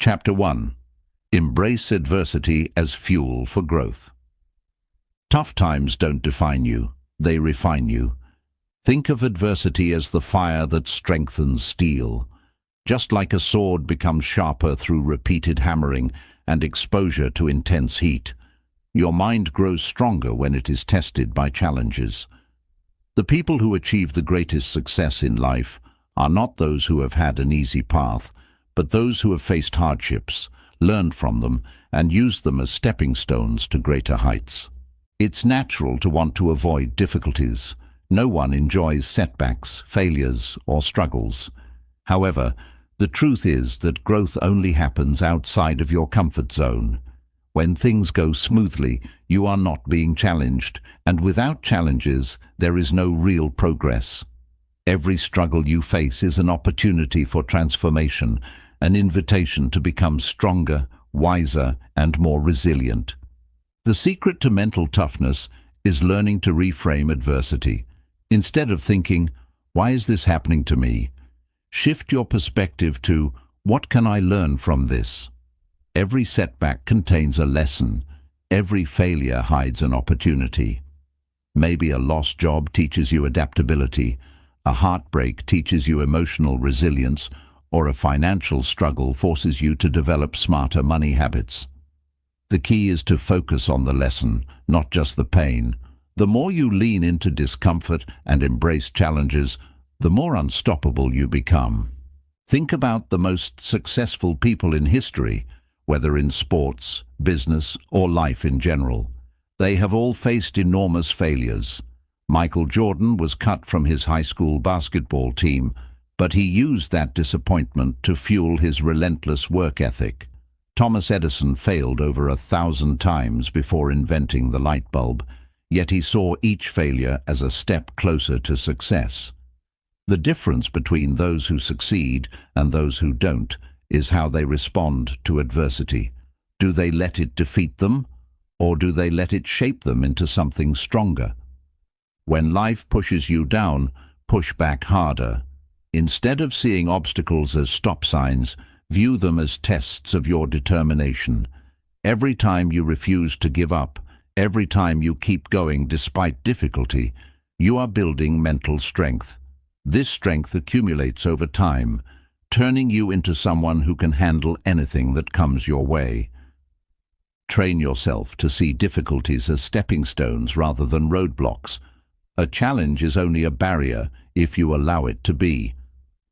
Chapter 1. Embrace adversity as fuel for growth. Tough times don't define you, they refine you. Think of adversity as the fire that strengthens steel. Just like a sword becomes sharper through repeated hammering and exposure to intense heat, your mind grows stronger when it is tested by challenges. The people who achieve the greatest success in life are not those who have had an easy path, but those who have faced hardships, learned from them, and used them as stepping stones to greater heights. It's natural to want to avoid difficulties. No one enjoys setbacks, failures, or struggles. However, the truth is that growth only happens outside of your comfort zone. When things go smoothly, you are not being challenged, and without challenges, there is no real progress. Every struggle you face is an opportunity for transformation, an invitation to become stronger, wiser, and more resilient. The secret to mental toughness is learning to reframe adversity. Instead of thinking, "Why is this happening to me?" shift your perspective to, "What can I learn from this?" Every setback contains a lesson. Every failure hides an opportunity. Maybe a lost job teaches you adaptability, a heartbreak teaches you emotional resilience, or a financial struggle forces you to develop smarter money habits. The key is to focus on the lesson, not just the pain. The more you lean into discomfort and embrace challenges, the more unstoppable you become. Think about the most successful people in history, whether in sports, business, or life in general. They have all faced enormous failures. Michael Jordan was cut from his high school basketball team, but he used that disappointment to fuel his relentless work ethic. Thomas Edison failed over 1,000 times before inventing the light bulb, yet he saw each failure as a step closer to success. The difference between those who succeed and those who don't is how they respond to adversity. Do they let it defeat them, or do they let it shape them into something stronger? When life pushes you down, push back harder. Instead of seeing obstacles as stop signs, view them as tests of your determination. Every time you refuse to give up, every time you keep going despite difficulty, you are building mental strength. This strength accumulates over time, turning you into someone who can handle anything that comes your way. Train yourself to see difficulties as stepping stones rather than roadblocks. A challenge is only a barrier if you allow it to be.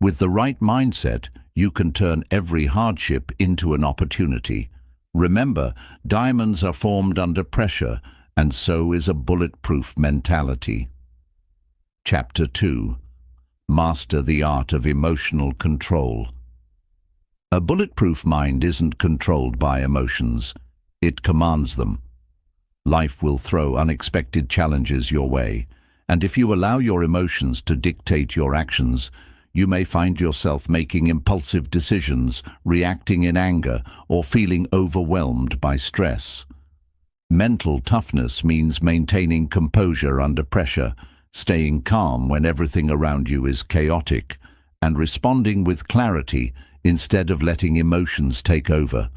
With the right mindset, you can turn every hardship into an opportunity. Remember, diamonds are formed under pressure, and so is a bulletproof mentality. Chapter 2. Master the art of emotional control. A bulletproof mind isn't controlled by emotions. It commands them. Life will throw unexpected challenges your way, and if you allow your emotions to dictate your actions, you may find yourself making impulsive decisions, reacting in anger, or feeling overwhelmed by stress. Mental toughness means maintaining composure under pressure, staying calm when everything around you is chaotic, and responding with clarity instead of letting emotions take over.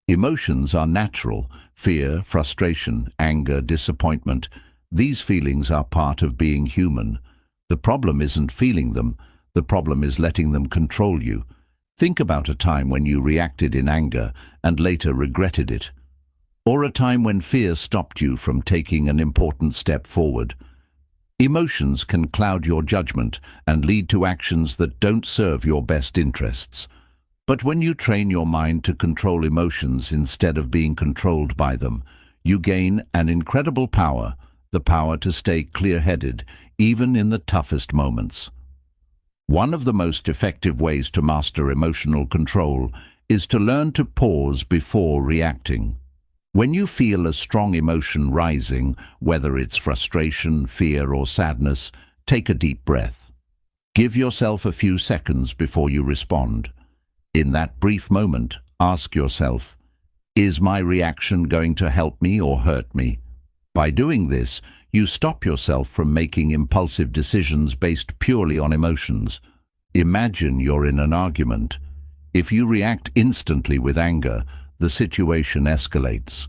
Emotions are natural: fear, frustration, anger, disappointment. These feelings are part of being human. The problem isn't feeling them. The problem is letting them control you. Think about a time when you reacted in anger and later regretted it, or a time when fear stopped you from taking an important step forward. Emotions can cloud your judgment and lead to actions that don't serve your best interests. But when you train your mind to control emotions instead of being controlled by them, you gain an incredible power, the power to stay clear-headed, even in the toughest moments. One of the most effective ways to master emotional control is to learn to pause before reacting. When you feel a strong emotion rising, whether it's frustration, fear, or sadness, take a deep breath. Give yourself a few seconds before you respond. In that brief moment, ask yourself, is my reaction going to help me or hurt me? By doing this, you stop yourself from making impulsive decisions based purely on emotions. Imagine you're in an argument. If you react instantly with anger, the situation escalates.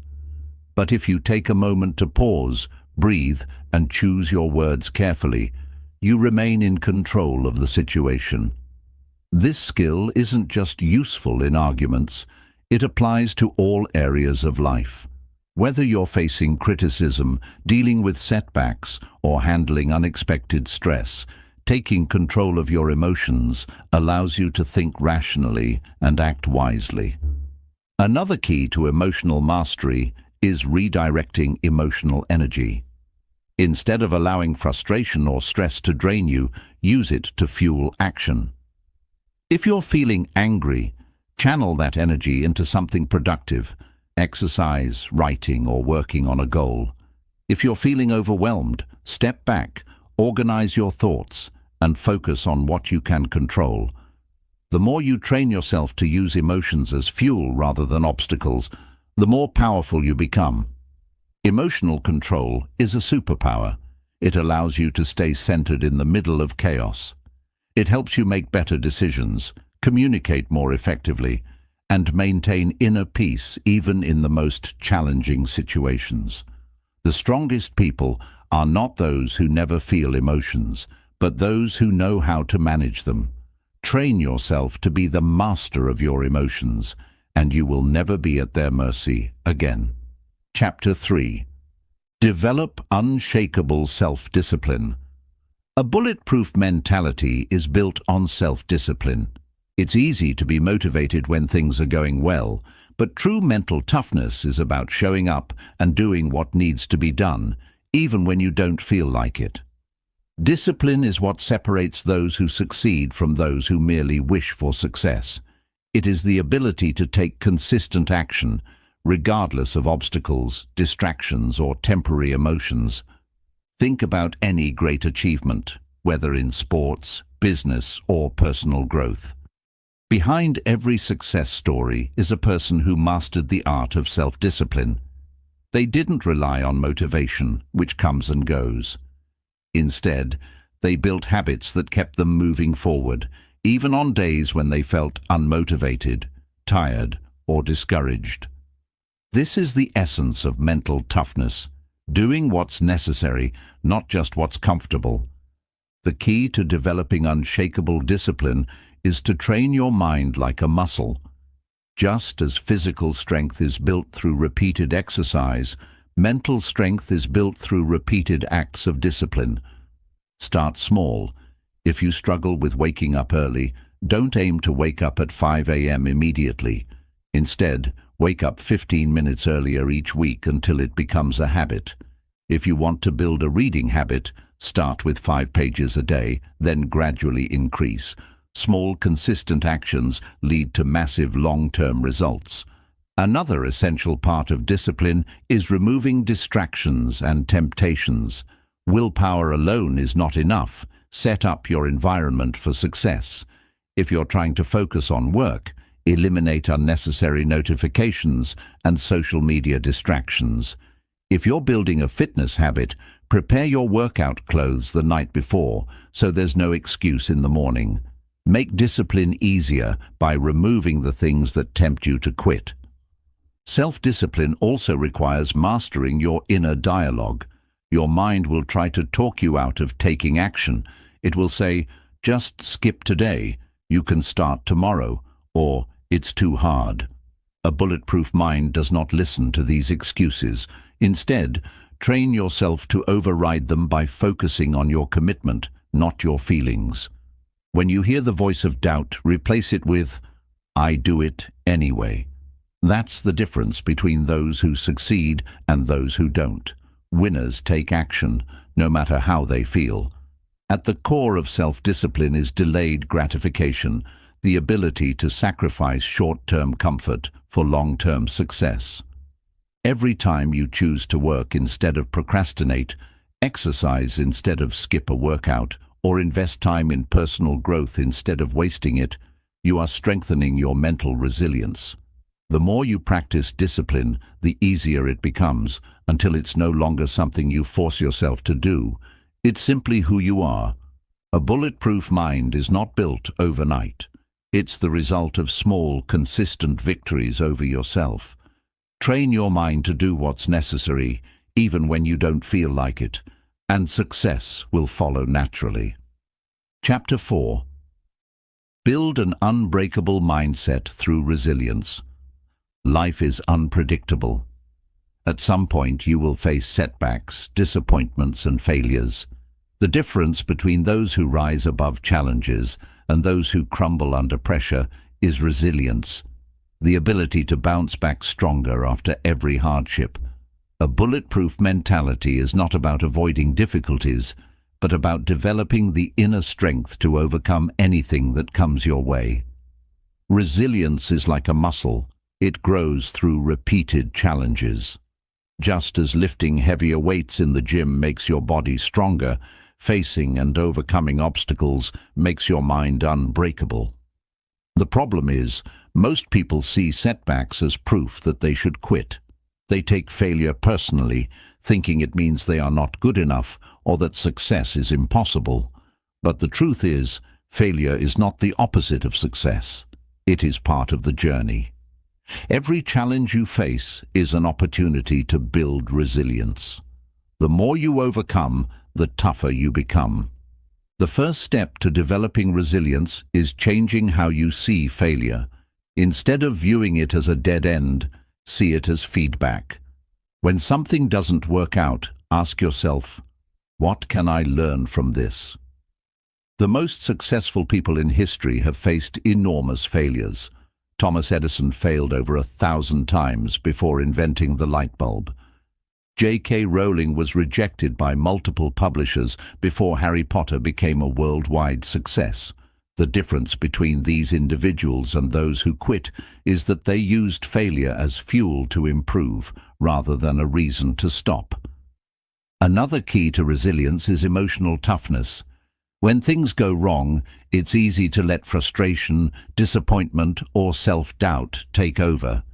But if you take a moment to pause, breathe, and choose your words carefully, you remain in control of the situation. This skill isn't just useful in arguments, it applies to all areas of life. Whether you're facing criticism, dealing with setbacks, or handling unexpected stress, taking control of your emotions allows you to think rationally and act wisely. Another key to emotional mastery is redirecting emotional energy. Instead of allowing frustration or stress to drain you, use it to fuel action. If you're feeling angry, channel that energy into something productive, exercise, writing, or working on a goal. If you're feeling overwhelmed, step back, organize your thoughts, and focus on what you can control. The more you train yourself to use emotions as fuel rather than obstacles, the more powerful you become. Emotional control is a superpower. It allows you to stay centered in the middle of chaos. It helps you make better decisions, communicate more effectively, and maintain inner peace even in the most challenging situations. The strongest people are not those who never feel emotions, but those who know how to manage them. Train yourself to be the master of your emotions, and you will never be at their mercy again. Chapter 3. Develop unshakable self-discipline. A bulletproof mentality is built on self-discipline. It's easy to be motivated when things are going well, but true mental toughness is about showing up and doing what needs to be done, even when you don't feel like it. Discipline is what separates those who succeed from those who merely wish for success. It is the ability to take consistent action, regardless of obstacles, distractions, or temporary emotions. Think about any great achievement, whether in sports, business, or personal growth. Behind every success story is a person who mastered the art of self-discipline. They didn't rely on motivation, which comes and goes. Instead, they built habits that kept them moving forward, even on days when they felt unmotivated, tired, or discouraged. This is the essence of mental toughness, doing what's necessary, not just what's comfortable. The key to developing unshakable discipline is to train your mind like a muscle. Just as physical strength is built through repeated exercise, mental strength is built through repeated acts of discipline. Start small. If you struggle with waking up early, don't aim to wake up at 5 a.m. immediately. Instead, wake up 15 minutes earlier each week until it becomes a habit. If you want to build a reading habit, start with 5 pages a day, then gradually increase. Small, consistent actions lead to massive long-term results. Another essential part of discipline is removing distractions and temptations. Willpower alone is not enough. Set up your environment for success. If you're trying to focus on work, eliminate unnecessary notifications and social media distractions. If you're building a fitness habit, prepare your workout clothes the night before so there's no excuse in the morning. Make discipline easier by removing the things that tempt you to quit. Self-discipline also requires mastering your inner dialogue. Your mind will try to talk you out of taking action. It will say, "Just skip today, you can start tomorrow," or "It's too hard." A bulletproof mind does not listen to these excuses. Instead, train yourself to override them by focusing on your commitment, not your feelings. When you hear the voice of doubt, replace it with, "I do it anyway." That's the difference between those who succeed and those who don't. Winners take action, no matter how they feel. At the core of self-discipline is delayed gratification, the ability to sacrifice short-term comfort for long-term success. Every time you choose to work instead of procrastinate, exercise instead of skip a workout, or invest time in personal growth instead of wasting it, you are strengthening your mental resilience. The more you practice discipline, the easier it becomes, until it's no longer something you force yourself to do. It's simply who you are. A bulletproof mind is not built overnight. It's the result of small, consistent victories over yourself. Train your mind to do what's necessary, even when you don't feel like it, and success will follow naturally. Chapter 4. Build an unbreakable mindset through resilience. Life is unpredictable. At some point you will face setbacks, disappointments and failures. The difference between those who rise above challenges and those who crumble under pressure is resilience, the ability to bounce back stronger after every hardship. A bulletproof mentality is not about avoiding difficulties, but about developing the inner strength to overcome anything that comes your way. Resilience is like a muscle. It grows through repeated challenges. Just as lifting heavier weights in the gym makes your body stronger, facing and overcoming obstacles makes your mind unbreakable. The problem is, most people see setbacks as proof that they should quit. They take failure personally, thinking it means they are not good enough or that success is impossible. But the truth is, failure is not the opposite of success. It is part of the journey. Every challenge you face is an opportunity to build resilience. The more you overcome, the tougher you become. The first step to developing resilience is changing how you see failure. Instead of viewing it as a dead end, see it as feedback. When something doesn't work out, ask yourself, what can I learn from this? The most successful people in history have faced enormous failures. Thomas Edison failed over 1,000 times before inventing the light bulb. J.K. Rowling was rejected by multiple publishers before Harry Potter became a worldwide success. The difference between these individuals and those who quit is that they used failure as fuel to improve, rather than a reason to stop. Another key to resilience is emotional toughness. When things go wrong, it's easy to let frustration, disappointment, or self-doubt take over.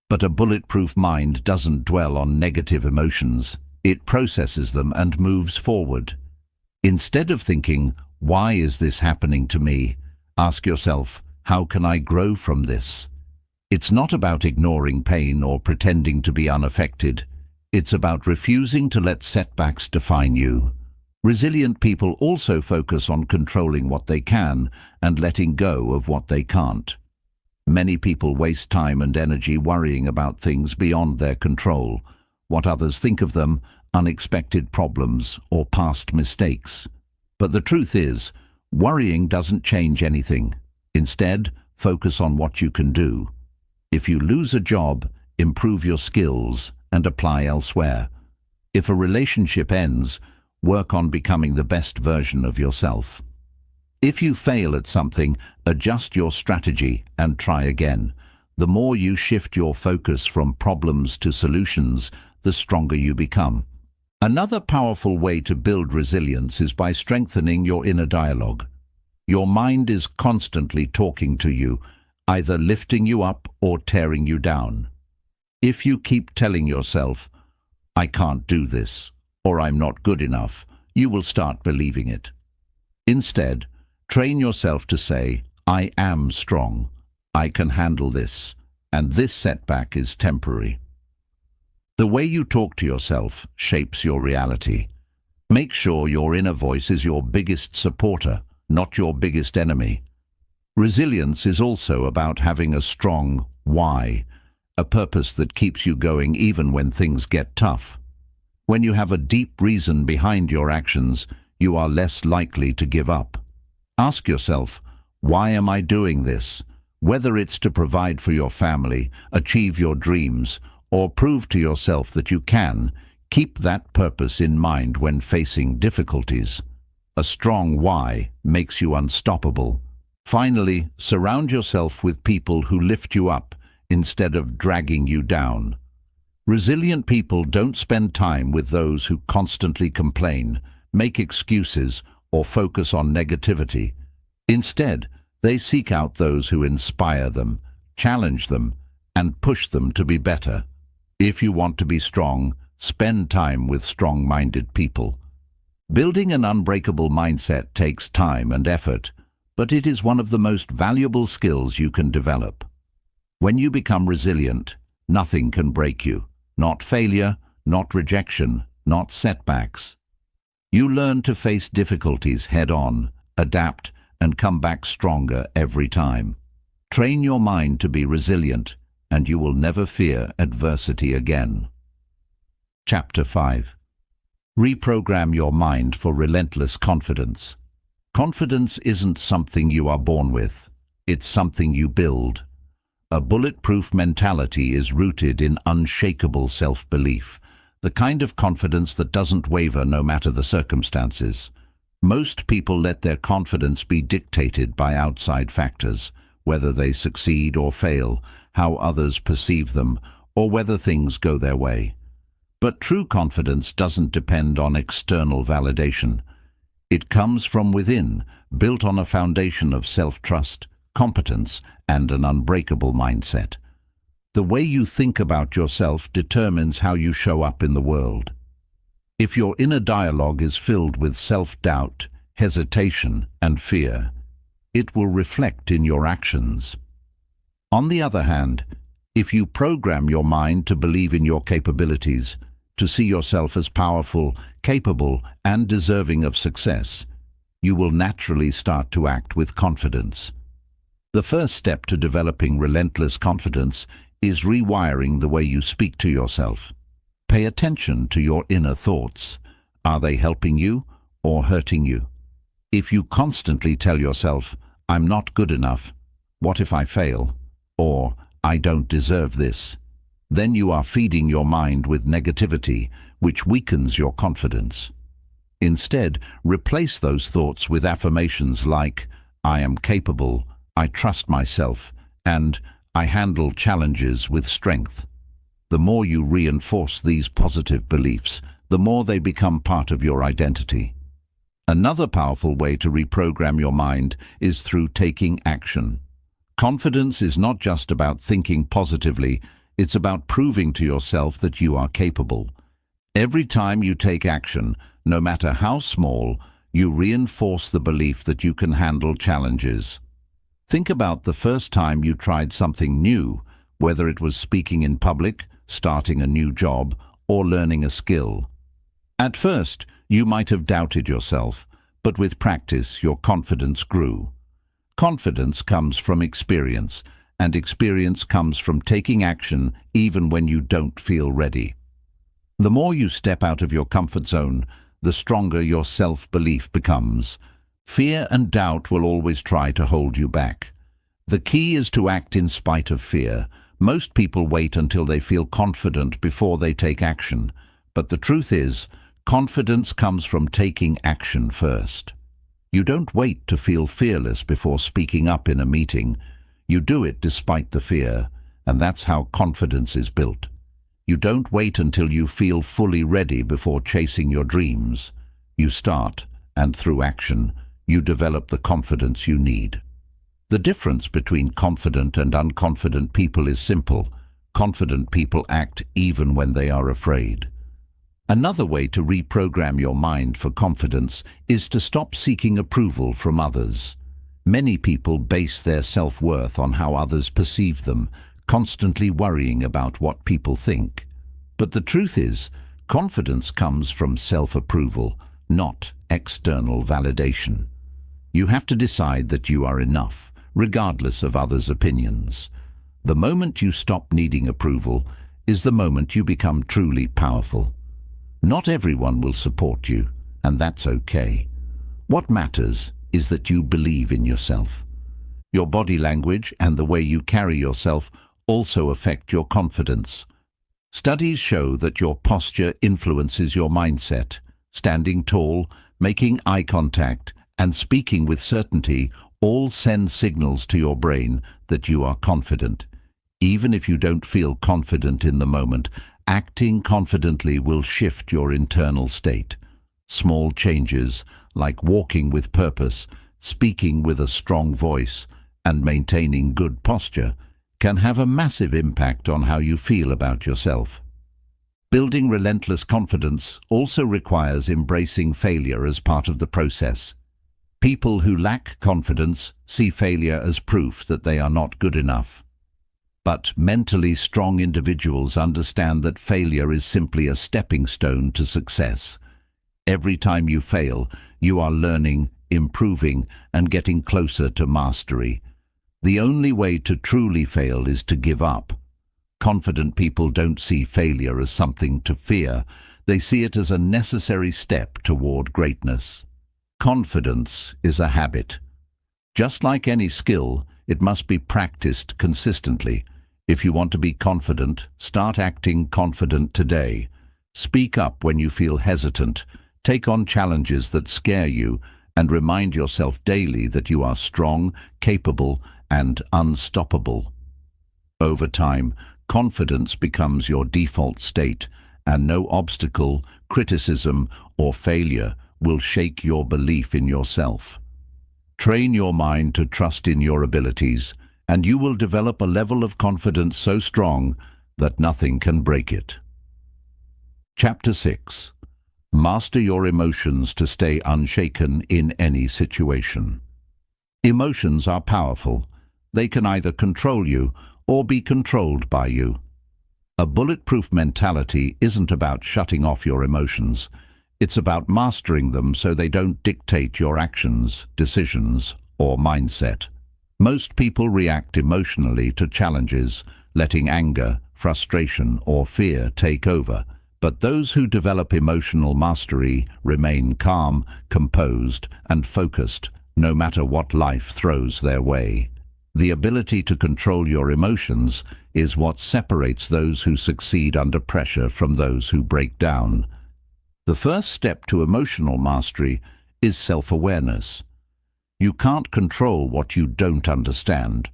But a bulletproof mind doesn't dwell on negative emotions. It processes them and moves forward. Instead of thinking, "Why is this happening to me?" ask yourself, "How can I grow from this?" It's not about ignoring pain or pretending to be unaffected. It's about refusing to let setbacks define you. Resilient people also focus on controlling what they can and letting go of what they can't. Many people waste time and energy worrying about things beyond their control, what others think of them, unexpected problems, or past mistakes. But the truth is, worrying doesn't change anything. Instead, focus on what you can do. If you lose a job, improve your skills and apply elsewhere. If a relationship ends, work on becoming the best version of yourself. If you fail at something, adjust your strategy and try again. The more you shift your focus from problems to solutions, the stronger you become. Another powerful way to build resilience is by strengthening your inner dialogue. Your mind is constantly talking to you, either lifting you up or tearing you down. If you keep telling yourself, "I can't do this," or "I'm not good enough," you will start believing it. Instead, train yourself to say, "I am strong, I can handle this, and this setback is temporary." The way you talk to yourself shapes your reality. Make sure your inner voice is your biggest supporter, not your biggest enemy. Resilience is also about having a strong why, a purpose that keeps you going even when things get tough. When you have a deep reason behind your actions, you are less likely to give up. Ask yourself, why am I doing this? Whether it's to provide for your family, achieve your dreams, or prove to yourself that you can, keep that purpose in mind when facing difficulties. A strong why makes you unstoppable. Finally, surround yourself with people who lift you up instead of dragging you down. Resilient people don't spend time with those who constantly complain, make excuses, or focus on negativity. Instead, they seek out those who inspire them, challenge them, and push them to be better. If you want to be strong, spend time with strong-minded people. Building an unbreakable mindset takes time and effort, but it is one of the most valuable skills you can develop. When you become resilient, nothing can break you. Not failure, not rejection, not setbacks. You learn to face difficulties head-on, adapt, and come back stronger every time. Train your mind to be resilient, and you will never fear adversity again. Chapter 5. Reprogram your mind for relentless confidence. Confidence isn't something you are born with. It's something you build. A bulletproof mentality is rooted in unshakable self-belief, the kind of confidence that doesn't waver no matter the circumstances. Most people let their confidence be dictated by outside factors, whether they succeed or fail, how others perceive them, or whether things go their way. But true confidence doesn't depend on external validation. It comes from within, built on a foundation of self-trust, competence, and an unbreakable mindset. The way you think about yourself determines how you show up in the world. If your inner dialogue is filled with self-doubt, hesitation, and fear, it will reflect in your actions. On the other hand, if you program your mind to believe in your capabilities, to see yourself as powerful, capable, and deserving of success, you will naturally start to act with confidence. The first step to developing relentless confidence is rewiring the way you speak to yourself. Pay attention to your inner thoughts. Are they helping you or hurting you? If you constantly tell yourself, "I'm not good enough," "What if I fail?" or "I don't deserve this," then you are feeding your mind with negativity, which weakens your confidence. Instead, replace those thoughts with affirmations like, "I am capable," "I trust myself," and "I handle challenges with strength." The more you reinforce these positive beliefs, the more they become part of your identity. Another powerful way to reprogram your mind is through taking action. Confidence is not just about thinking positively, it's about proving to yourself that you are capable. Every time you take action, no matter how small, you reinforce the belief that you can handle challenges. Think about the first time you tried something new, whether it was speaking in public, starting a new job, or learning a skill. At first, you might have doubted yourself, but with practice, your confidence grew. Confidence comes from experience, and experience comes from taking action even when you don't feel ready. The more you step out of your comfort zone, the stronger your self-belief becomes. Fear and doubt will always try to hold you back. The key is to act in spite of fear. Most people wait until they feel confident before they take action, but the truth is, confidence comes from taking action first. You don't wait to feel fearless before speaking up in a meeting. You do it despite the fear, and that's how confidence is built. You don't wait until you feel fully ready before chasing your dreams. You start, and through action, you develop the confidence you need. The difference between confident and unconfident people is simple. Confident people act even when they are afraid. Another way to reprogram your mind for confidence is to stop seeking approval from others. Many people base their self-worth on how others perceive them, constantly worrying about what people think. But the truth is, confidence comes from self-approval, not external validation. You have to decide that you are enough, regardless of others' opinions. The moment you stop needing approval is the moment you become truly powerful. Not everyone will support you, and that's okay. What matters is that you believe in yourself. Your body language and the way you carry yourself also affect your confidence. Studies show that your posture influences your mindset. Standing tall, making eye contact, and speaking with certainty all send signals to your brain that you are confident. Even if you don't feel confident in the moment, acting confidently will shift your internal state. Small changes, like walking with purpose, speaking with a strong voice, and maintaining good posture, can have a massive impact on how you feel about yourself. Building relentless confidence also requires embracing failure as part of the process. People who lack confidence see failure as proof that they are not good enough. But mentally strong individuals understand that failure is simply a stepping stone to success. Every time you fail, you are learning, improving, and getting closer to mastery. The only way to truly fail is to give up. Confident people don't see failure as something to fear. They see it as a necessary step toward greatness. Confidence is a habit. Just like any skill, it must be practiced consistently. If you want to be confident, start acting confident today. Speak up when you feel hesitant. Take on challenges that scare you, and remind yourself daily that you are strong, capable, and unstoppable. Over time, confidence becomes your default state, and no obstacle, criticism, or failure will shake your belief in yourself. Train your mind to trust in your abilities, and you will develop a level of confidence so strong that nothing can break it. Chapter 6. Master your emotions to stay unshaken in any situation. Emotions are powerful. They can either control you or be controlled by you. A bulletproof mentality isn't about shutting off your emotions. It's about mastering them so they don't dictate your actions, decisions, or mindset. Most people react emotionally to challenges, letting anger, frustration, or fear take over. But those who develop emotional mastery remain calm, composed, and focused, no matter what life throws their way. The ability to control your emotions is what separates those who succeed under pressure from those who break down. The first step to emotional mastery is self-awareness. You can't control what you don't understand.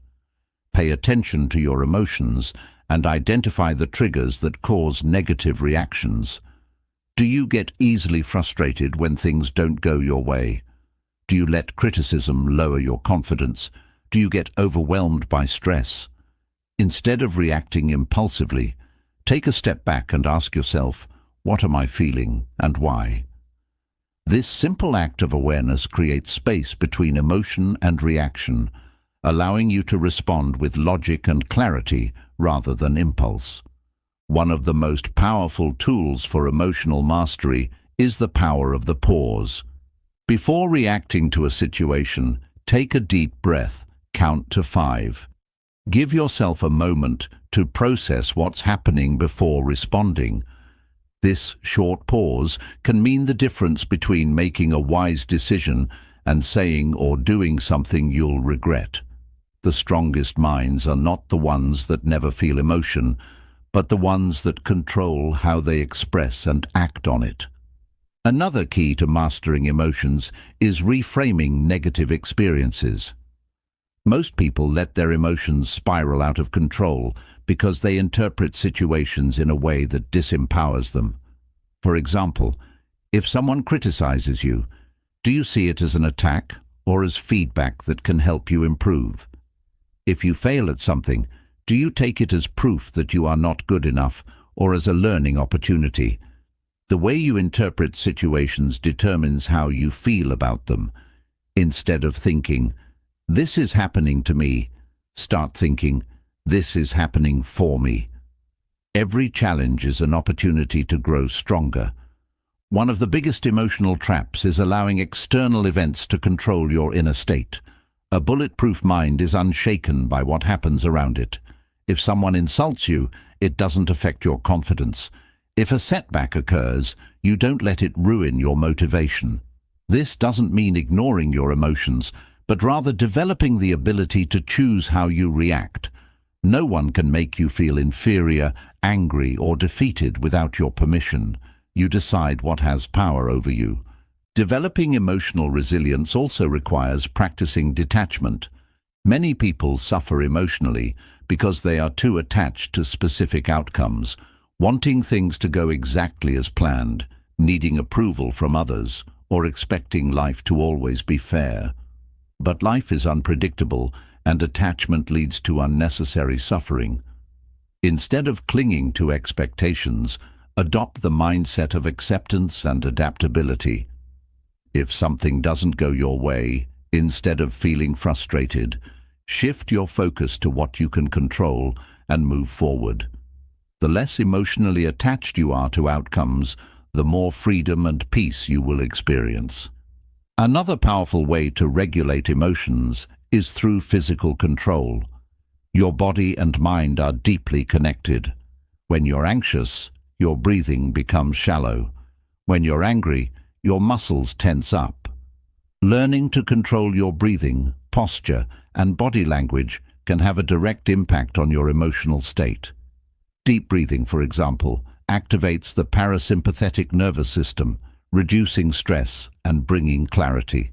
Pay attention to your emotions and identify the triggers that cause negative reactions. Do you get easily frustrated when things don't go your way? Do you let criticism lower your confidence? Do you get overwhelmed by stress? Instead of reacting impulsively, take a step back and ask yourself, what am I feeling and why? This simple act of awareness creates space between emotion and reaction, allowing you to respond with logic and clarity rather than impulse. One of the most powerful tools for emotional mastery is the power of the pause. Before reacting to a situation, take a deep breath, count to 5. Give yourself a moment to process what's happening before responding. This short pause can mean the difference between making a wise decision and saying or doing something you'll regret. The strongest minds are not the ones that never feel emotion, but the ones that control how they express and act on it. Another key to mastering emotions is reframing negative experiences. Most people let their emotions spiral out of control because they interpret situations in a way that disempowers them. For example, if someone criticizes you, do you see it as an attack or as feedback that can help you improve? If you fail at something, do you take it as proof that you are not good enough or as a learning opportunity? The way you interpret situations determines how you feel about them. Instead of thinking, "This is happening to me," start thinking, "This is happening for me." Every challenge is an opportunity to grow stronger. One of the biggest emotional traps is allowing external events to control your inner state. A bulletproof mind is unshaken by what happens around it. If someone insults you, it doesn't affect your confidence. If a setback occurs, you don't let it ruin your motivation. This doesn't mean ignoring your emotions, but rather developing the ability to choose how you react. No one can make you feel inferior, angry, or defeated without your permission. You decide what has power over you. Developing emotional resilience also requires practicing detachment. Many people suffer emotionally because they are too attached to specific outcomes, wanting things to go exactly as planned, needing approval from others, or expecting life to always be fair. But life is unpredictable, and attachment leads to unnecessary suffering. Instead of clinging to expectations, adopt the mindset of acceptance and adaptability. If something doesn't go your way, instead of feeling frustrated, shift your focus to what you can control and move forward. The less emotionally attached you are to outcomes, the more freedom and peace you will experience. Another powerful way to regulate emotions is through physical control. Your body and mind are deeply connected. When you're anxious, your breathing becomes shallow. When you're angry, your muscles tense up. Learning to control your breathing, posture, and body language can have a direct impact on your emotional state. Deep breathing, for example, activates the parasympathetic nervous system, reducing stress and bringing clarity.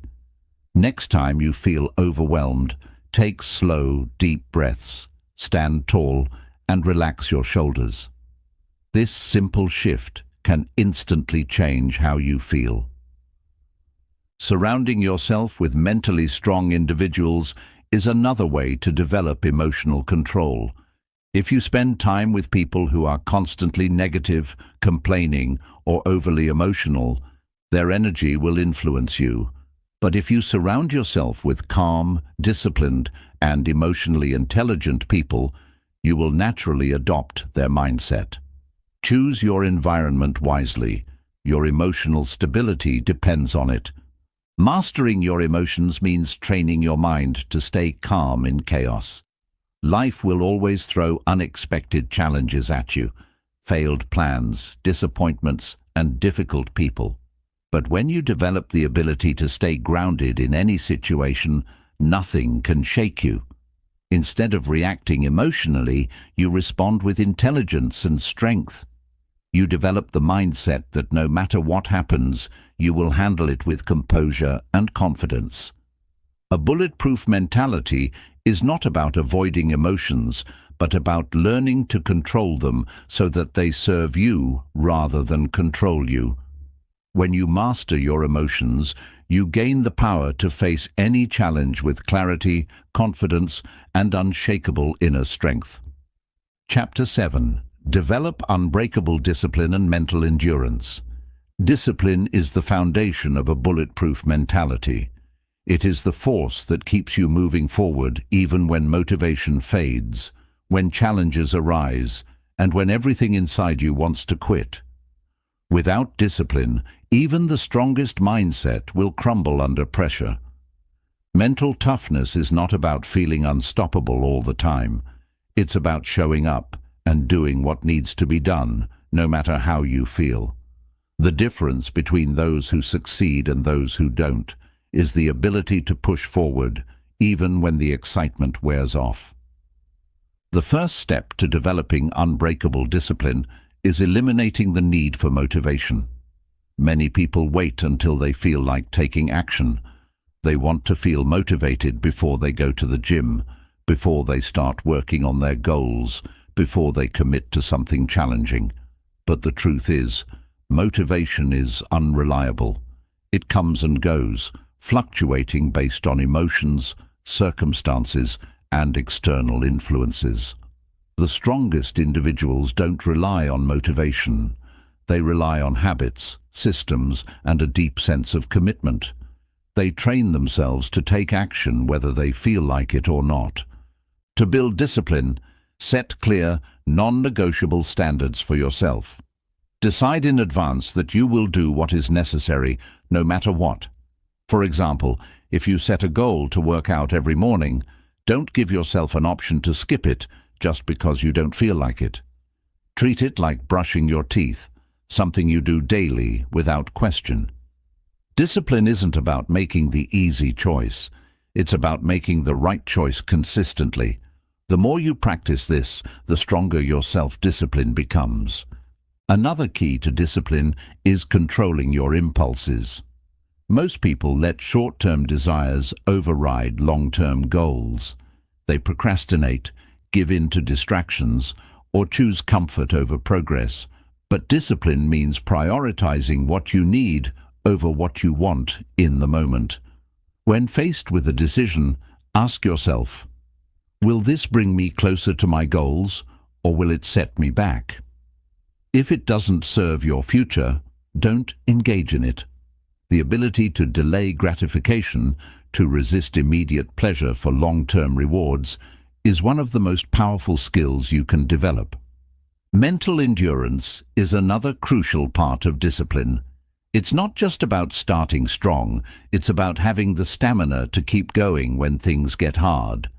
Next time you feel overwhelmed, take slow, deep breaths, stand tall, and relax your shoulders. This simple shift can instantly change how you feel. Surrounding yourself with mentally strong individuals is another way to develop emotional control. If you spend time with people who are constantly negative, complaining, or overly emotional, their energy will influence you. But if you surround yourself with calm, disciplined, and emotionally intelligent people, you will naturally adopt their mindset. Choose your environment wisely. Your emotional stability depends on it. Mastering your emotions means training your mind to stay calm in chaos. Life will always throw unexpected challenges at you, failed plans, disappointments, and difficult people. But when you develop the ability to stay grounded in any situation, nothing can shake you. Instead of reacting emotionally, you respond with intelligence and strength. You develop the mindset that no matter what happens, you will handle it with composure and confidence. A bulletproof mentality is not about avoiding emotions, but about learning to control them so that they serve you rather than control you. When you master your emotions, you gain the power to face any challenge with clarity, confidence, and unshakable inner strength. Chapter 7. Develop unbreakable discipline and mental endurance. Discipline is the foundation of a bulletproof mentality. It is the force that keeps you moving forward even when motivation fades, when challenges arise, and when everything inside you wants to quit. Without discipline, even the strongest mindset will crumble under pressure. Mental toughness is not about feeling unstoppable all the time. It's about showing up and doing what needs to be done, no matter how you feel. The difference between those who succeed and those who don't is the ability to push forward, even when the excitement wears off. The first step to developing unbreakable discipline is eliminating the need for motivation. Many people wait until they feel like taking action. They want to feel motivated before they go to the gym, before they start working on their goals, before they commit to something challenging. But the truth is, motivation is unreliable. It comes and goes, fluctuating based on emotions, circumstances, and external influences. The strongest individuals don't rely on motivation. They rely on habits, systems, and a deep sense of commitment. They train themselves to take action whether they feel like it or not. To build discipline, set clear, non-negotiable standards for yourself. Decide in advance that you will do what is necessary, no matter what. For example, if you set a goal to work out every morning, don't give yourself an option to skip it just because you don't feel like it. Treat it like brushing your teeth, something you do daily without question. Discipline isn't about making the easy choice. It's about making the right choice consistently. The more you practice this, the stronger your self-discipline becomes. Another key to discipline is controlling your impulses. Most people let short-term desires override long-term goals. They procrastinate, give in to distractions, or choose comfort over progress. But discipline means prioritizing what you need over what you want in the moment. When faced with a decision, ask yourself, will this bring me closer to my goals, or will it set me back? If it doesn't serve your future, don't engage in it. The ability to delay gratification, to resist immediate pleasure for long-term rewards, is one of the most powerful skills you can develop. Mental endurance is another crucial part of discipline. It's not just about starting strong, it's about having the stamina to keep going when things get hard.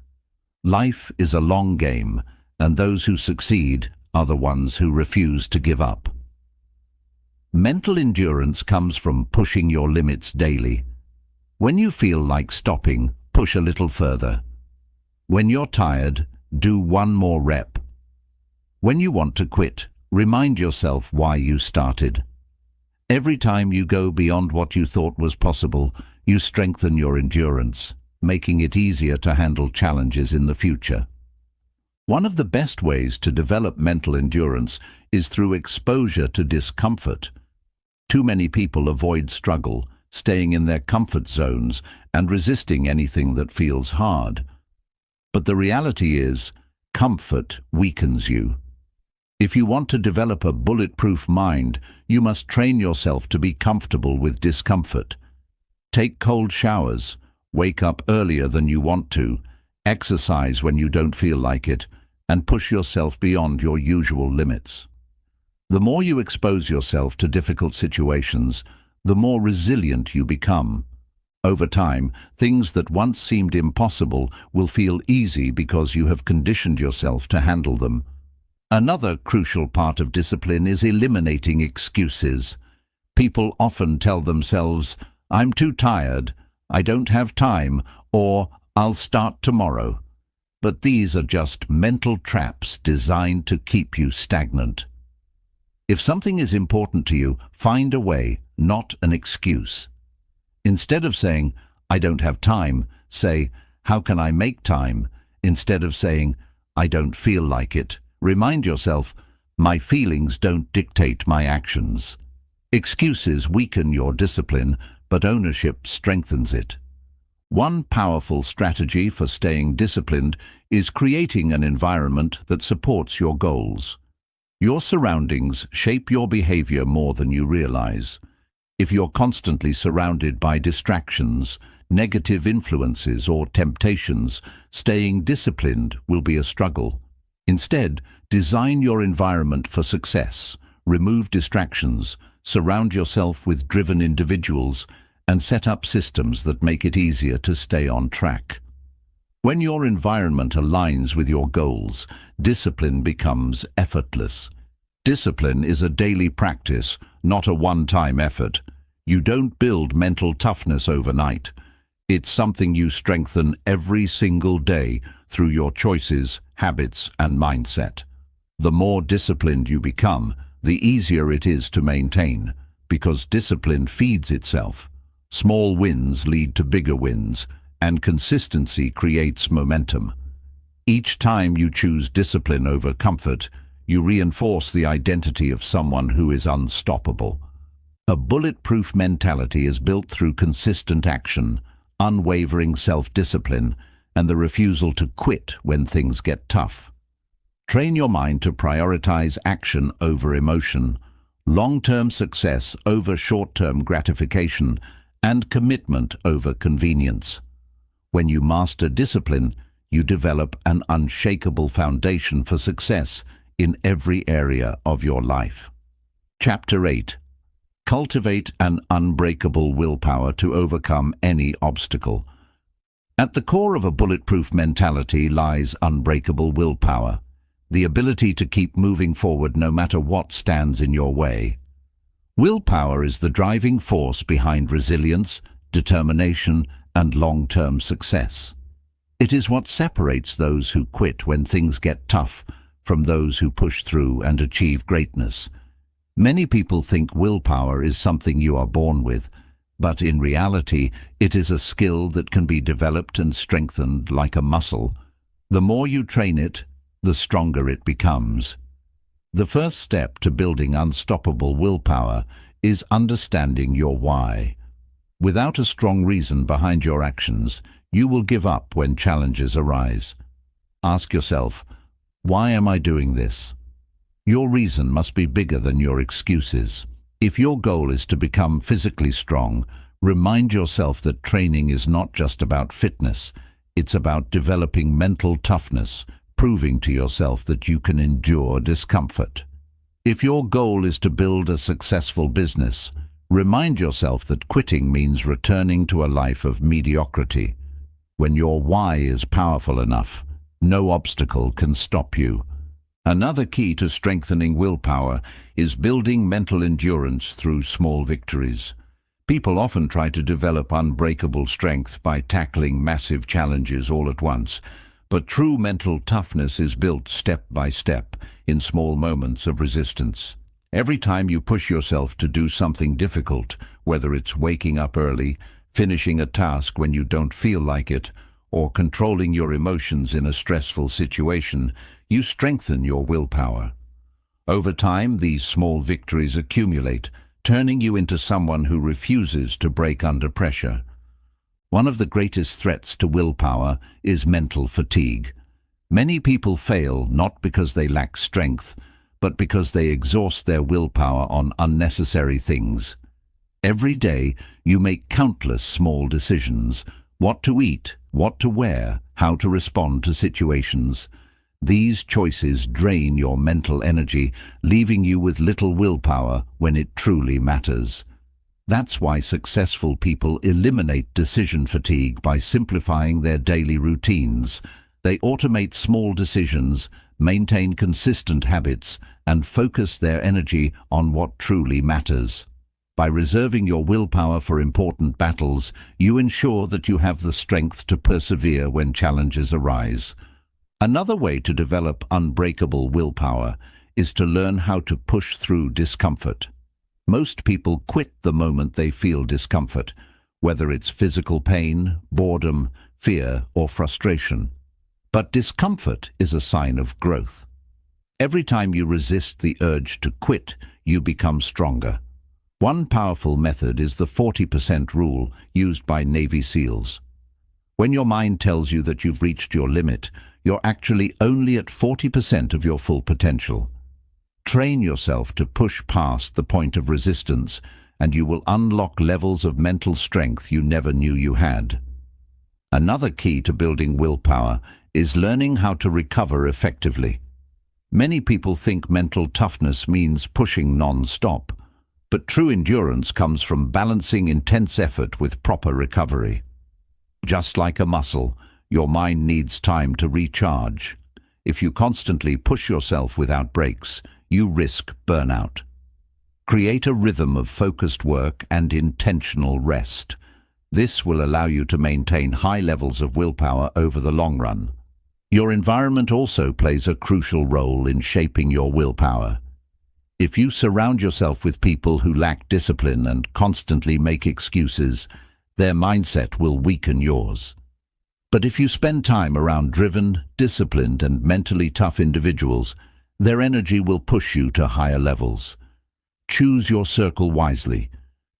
Life is a long game, and those who succeed are the ones who refuse to give up. Mental endurance comes from pushing your limits daily. When you feel like stopping, push a little further. When you're tired, do one more rep. When you want to quit, remind yourself why you started. Every time you go beyond what you thought was possible, you strengthen your endurance, making it easier to handle challenges in the future. One of the best ways to develop mental endurance is through exposure to discomfort. Too many people avoid struggle, staying in their comfort zones and resisting anything that feels hard. But the reality is, comfort weakens you. If you want to develop a bulletproof mind, you must train yourself to be comfortable with discomfort. Take cold showers, wake up earlier than you want to, exercise when you don't feel like it, and push yourself beyond your usual limits. The more you expose yourself to difficult situations, the more resilient you become. Over time, things that once seemed impossible will feel easy because you have conditioned yourself to handle them. Another crucial part of discipline is eliminating excuses. People often tell themselves, "I'm too tired," "I don't have time," or "I'll start tomorrow." But these are just mental traps designed to keep you stagnant. If something is important to you, find a way, not an excuse. Instead of saying, "I don't have time," say, "How can I make time?" Instead of saying, "I don't feel like it," remind yourself, "My feelings don't dictate my actions." Excuses weaken your discipline, but ownership strengthens it. One powerful strategy for staying disciplined is creating an environment that supports your goals. Your surroundings shape your behavior more than you realize. If you're constantly surrounded by distractions, negative influences, or temptations, staying disciplined will be a struggle. Instead, design your environment for success, remove distractions, surround yourself with driven individuals, and set up systems that make it easier to stay on track. When your environment aligns with your goals, discipline becomes effortless. Discipline is a daily practice, not a one-time effort. You don't build mental toughness overnight. It's something you strengthen every single day through your choices, habits, and mindset. The more disciplined you become, the easier it is to maintain, because discipline feeds itself. Small wins lead to bigger wins, and consistency creates momentum. Each time you choose discipline over comfort, you reinforce the identity of someone who is unstoppable. A bulletproof mentality is built through consistent action, unwavering self-discipline, and the refusal to quit when things get tough. Train your mind to prioritize action over emotion, long-term success over short-term gratification, and commitment over convenience. When you master discipline, you develop an unshakable foundation for success in every area of your life. Chapter 8. Cultivate an unbreakable willpower to overcome any obstacle. At the core of a bulletproof mentality lies unbreakable willpower, the ability to keep moving forward no matter what stands in your way. Willpower is the driving force behind resilience, determination, and long-term success. It is what separates those who quit when things get tough from those who push through and achieve greatness. Many people think willpower is something you are born with, but in reality, it is a skill that can be developed and strengthened like a muscle. The more you train it, the stronger it becomes. The first step to building unstoppable willpower is understanding your why. Without a strong reason behind your actions, you will give up when challenges arise. Ask yourself, why am I doing this? Your reason must be bigger than your excuses. If your goal is to become physically strong, remind yourself that training is not just about fitness. It's about developing mental toughness, proving to yourself that you can endure discomfort. If your goal is to build a successful business, remind yourself that quitting means returning to a life of mediocrity. When your why is powerful enough, no obstacle can stop you. Another key to strengthening willpower is building mental endurance through small victories. People often try to develop unbreakable strength by tackling massive challenges all at once, but true mental toughness is built step by step in small moments of resistance. Every time you push yourself to do something difficult, whether it's waking up early, finishing a task when you don't feel like it, or controlling your emotions in a stressful situation, you strengthen your willpower. Over time, these small victories accumulate, turning you into someone who refuses to break under pressure. One of the greatest threats to willpower is mental fatigue. Many people fail not because they lack strength, but because they exhaust their willpower on unnecessary things. Every day, you make countless small decisions: what to eat, what to wear, how to respond to situations. These choices drain your mental energy, leaving you with little willpower when it truly matters. That's why successful people eliminate decision fatigue by simplifying their daily routines. They automate small decisions, maintain consistent habits, and focus their energy on what truly matters. By reserving your willpower for important battles, you ensure that you have the strength to persevere when challenges arise. Another way to develop unbreakable willpower is to learn how to push through discomfort. Most people quit the moment they feel discomfort, whether it's physical pain, boredom, fear, or frustration. But discomfort is a sign of growth. Every time you resist the urge to quit, you become stronger. One powerful method is the 40% rule used by Navy SEALs. When your mind tells you that you've reached your limit, you're actually only at 40% of your full potential. Train yourself to push past the point of resistance, and you will unlock levels of mental strength you never knew you had. Another key to building willpower is learning how to recover effectively. Many people think mental toughness means pushing non-stop, but true endurance comes from balancing intense effort with proper recovery. Just like a muscle, your mind needs time to recharge. If you constantly push yourself without breaks, you risk burnout. Create a rhythm of focused work and intentional rest. This will allow you to maintain high levels of willpower over the long run. Your environment also plays a crucial role in shaping your willpower. If you surround yourself with people who lack discipline and constantly make excuses, their mindset will weaken yours. But if you spend time around driven, disciplined, and mentally tough individuals, their energy will push you to higher levels. Choose your circle wisely.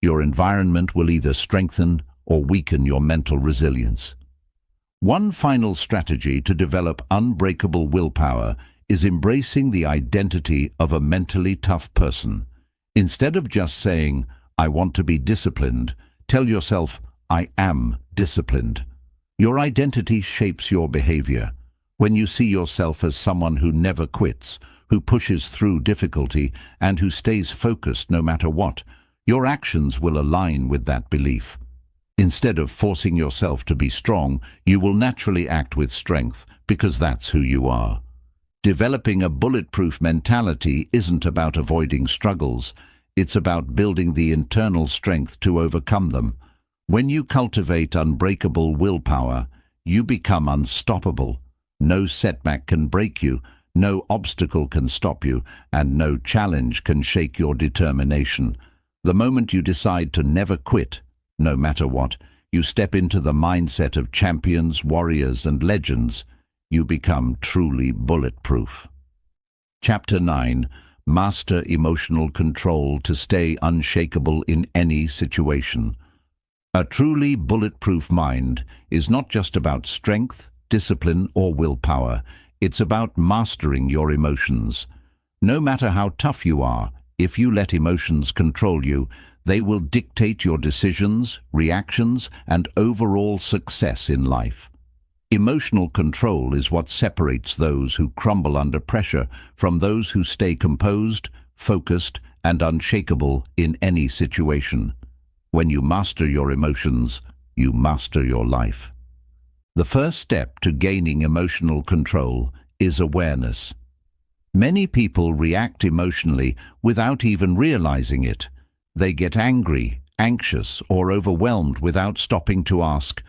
Your environment will either strengthen or weaken your mental resilience. One final strategy to develop unbreakable willpower is embracing the identity of a mentally tough person. Instead of just saying, "I want to be disciplined," tell yourself, "I am disciplined." Your identity shapes your behavior. When you see yourself as someone who never quits, who pushes through difficulty, and who stays focused no matter what, your actions will align with that belief. Instead of forcing yourself to be strong, you will naturally act with strength because that's who you are. Developing a bulletproof mentality isn't about avoiding struggles. It's about building the internal strength to overcome them. When you cultivate unbreakable willpower, you become unstoppable. No setback can break you, no obstacle can stop you, and no challenge can shake your determination. The moment you decide to never quit, no matter what, you step into the mindset of champions, warriors, and legends. You become truly bulletproof. Chapter 9. Master emotional control to stay unshakable in any situation. A truly bulletproof mind is not just about strength, discipline, or willpower. It's about mastering your emotions. No matter how tough you are, If you let emotions control you, they will dictate your decisions, reactions, and overall success in life. Emotional control is what separates those who crumble under pressure from those who stay composed, focused, and unshakable in any situation. When you master your emotions, you master your life. The first step to gaining emotional control is awareness. Many people react emotionally without even realizing it. They get angry, anxious, or overwhelmed without stopping to ask,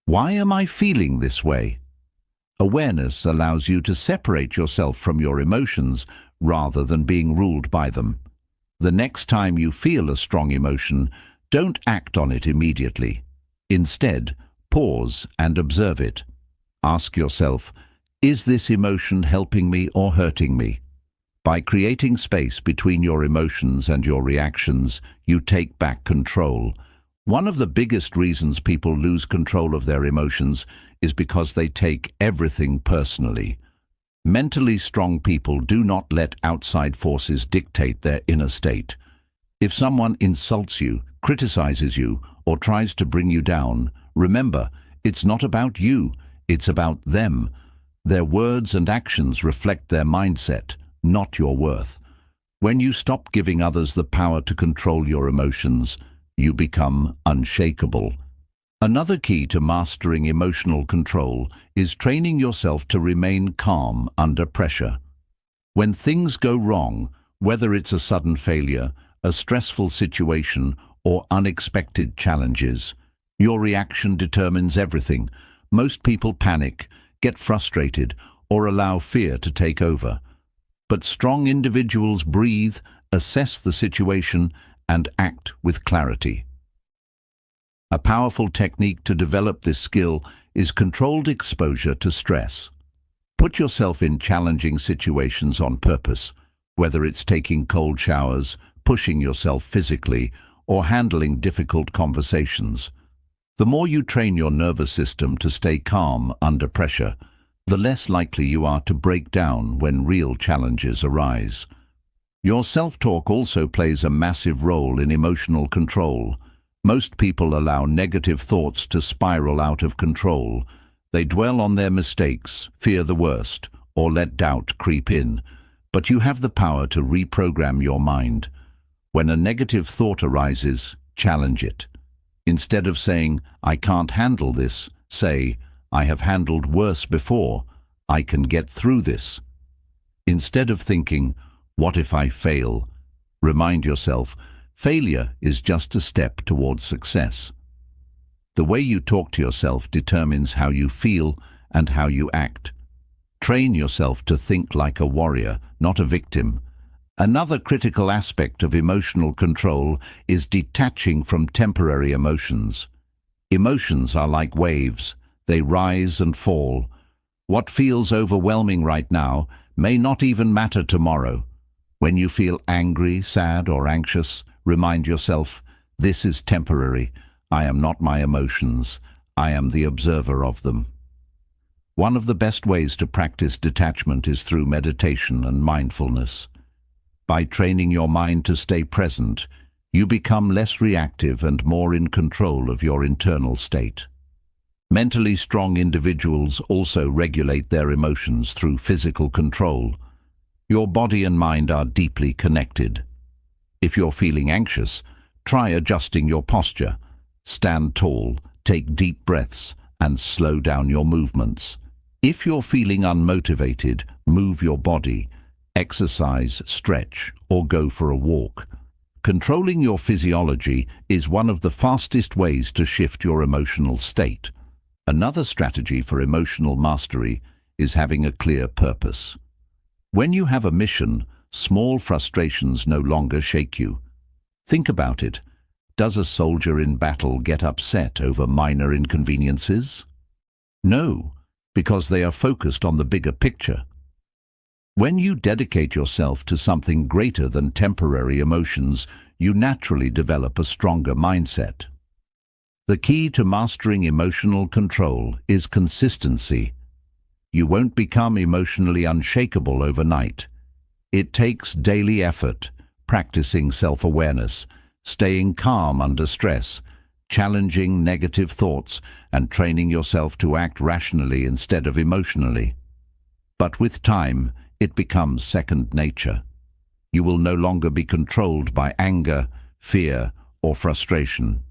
"Why am I feeling this way?" Awareness allows you to separate yourself from your emotions rather than being ruled by them. The next time you feel a strong emotion, don't act on it immediately. Instead, pause and observe it. Ask yourself, is this emotion helping me or hurting me? By creating space between your emotions and your reactions, you take back control. One of the biggest reasons people lose control of their emotions is because they take everything personally. Mentally strong people do not let outside forces dictate their inner state. If someone insults you, criticizes you, or tries to bring you down, remember, it's not about you, it's about them. Their words and actions reflect their mindset, not your worth. When you stop giving others the power to control your emotions, you become unshakable. Another key to mastering emotional control is training yourself to remain calm under pressure. When things go wrong, whether it's a sudden failure, a stressful situation, or unexpected challenges, your reaction determines everything. Most people panic, get frustrated, or allow fear to take over. But strong individuals breathe, assess the situation, and act with clarity. A powerful technique to develop this skill is controlled exposure to stress. Put yourself in challenging situations on purpose, whether it's taking cold showers, pushing yourself physically, or handling difficult conversations. The more you train your nervous system to stay calm under pressure, the less likely you are to break down when real challenges arise. Your self-talk also plays a massive role in emotional control. Most people allow negative thoughts to spiral out of control. They dwell on their mistakes, fear the worst, or let doubt creep in. But you have the power to reprogram your mind. When a negative thought arises, challenge it. Instead of saying, "I can't handle this," say, "I have handled worse before. I can get through this." Instead of thinking, "What if I fail?" remind yourself, failure is just a step towards success. The way you talk to yourself determines how you feel and how you act. Train yourself to think like a warrior, not a victim. Another critical aspect of emotional control is detaching from temporary emotions. Emotions are like waves. They rise and fall. What feels overwhelming right now may not even matter tomorrow. When you feel angry, sad, or anxious, remind yourself, this is temporary. I am not my emotions. I am the observer of them. One of the best ways to practice detachment is through meditation and mindfulness. By training your mind to stay present, you become less reactive and more in control of your internal state. Mentally strong individuals also regulate their emotions through physical control. Your body and mind are deeply connected. If you're feeling anxious, try adjusting your posture. Stand tall, take deep breaths, and slow down your movements. If you're feeling unmotivated, move your body. Exercise, stretch, or go for a walk. Controlling your physiology is one of the fastest ways to shift your emotional state. Another strategy for emotional mastery is having a clear purpose. When you have a mission, small frustrations no longer shake you. Think about it. Does a soldier in battle get upset over minor inconveniences? No, because they are focused on the bigger picture. When you dedicate yourself to something greater than temporary emotions, you naturally develop a stronger mindset. The key to mastering emotional control is consistency. You won't become emotionally unshakable overnight. It takes daily effort, practicing self-awareness, staying calm under stress, challenging negative thoughts, and training yourself to act rationally instead of emotionally. But with time, it becomes second nature. You will no longer be controlled by anger, fear, or frustration.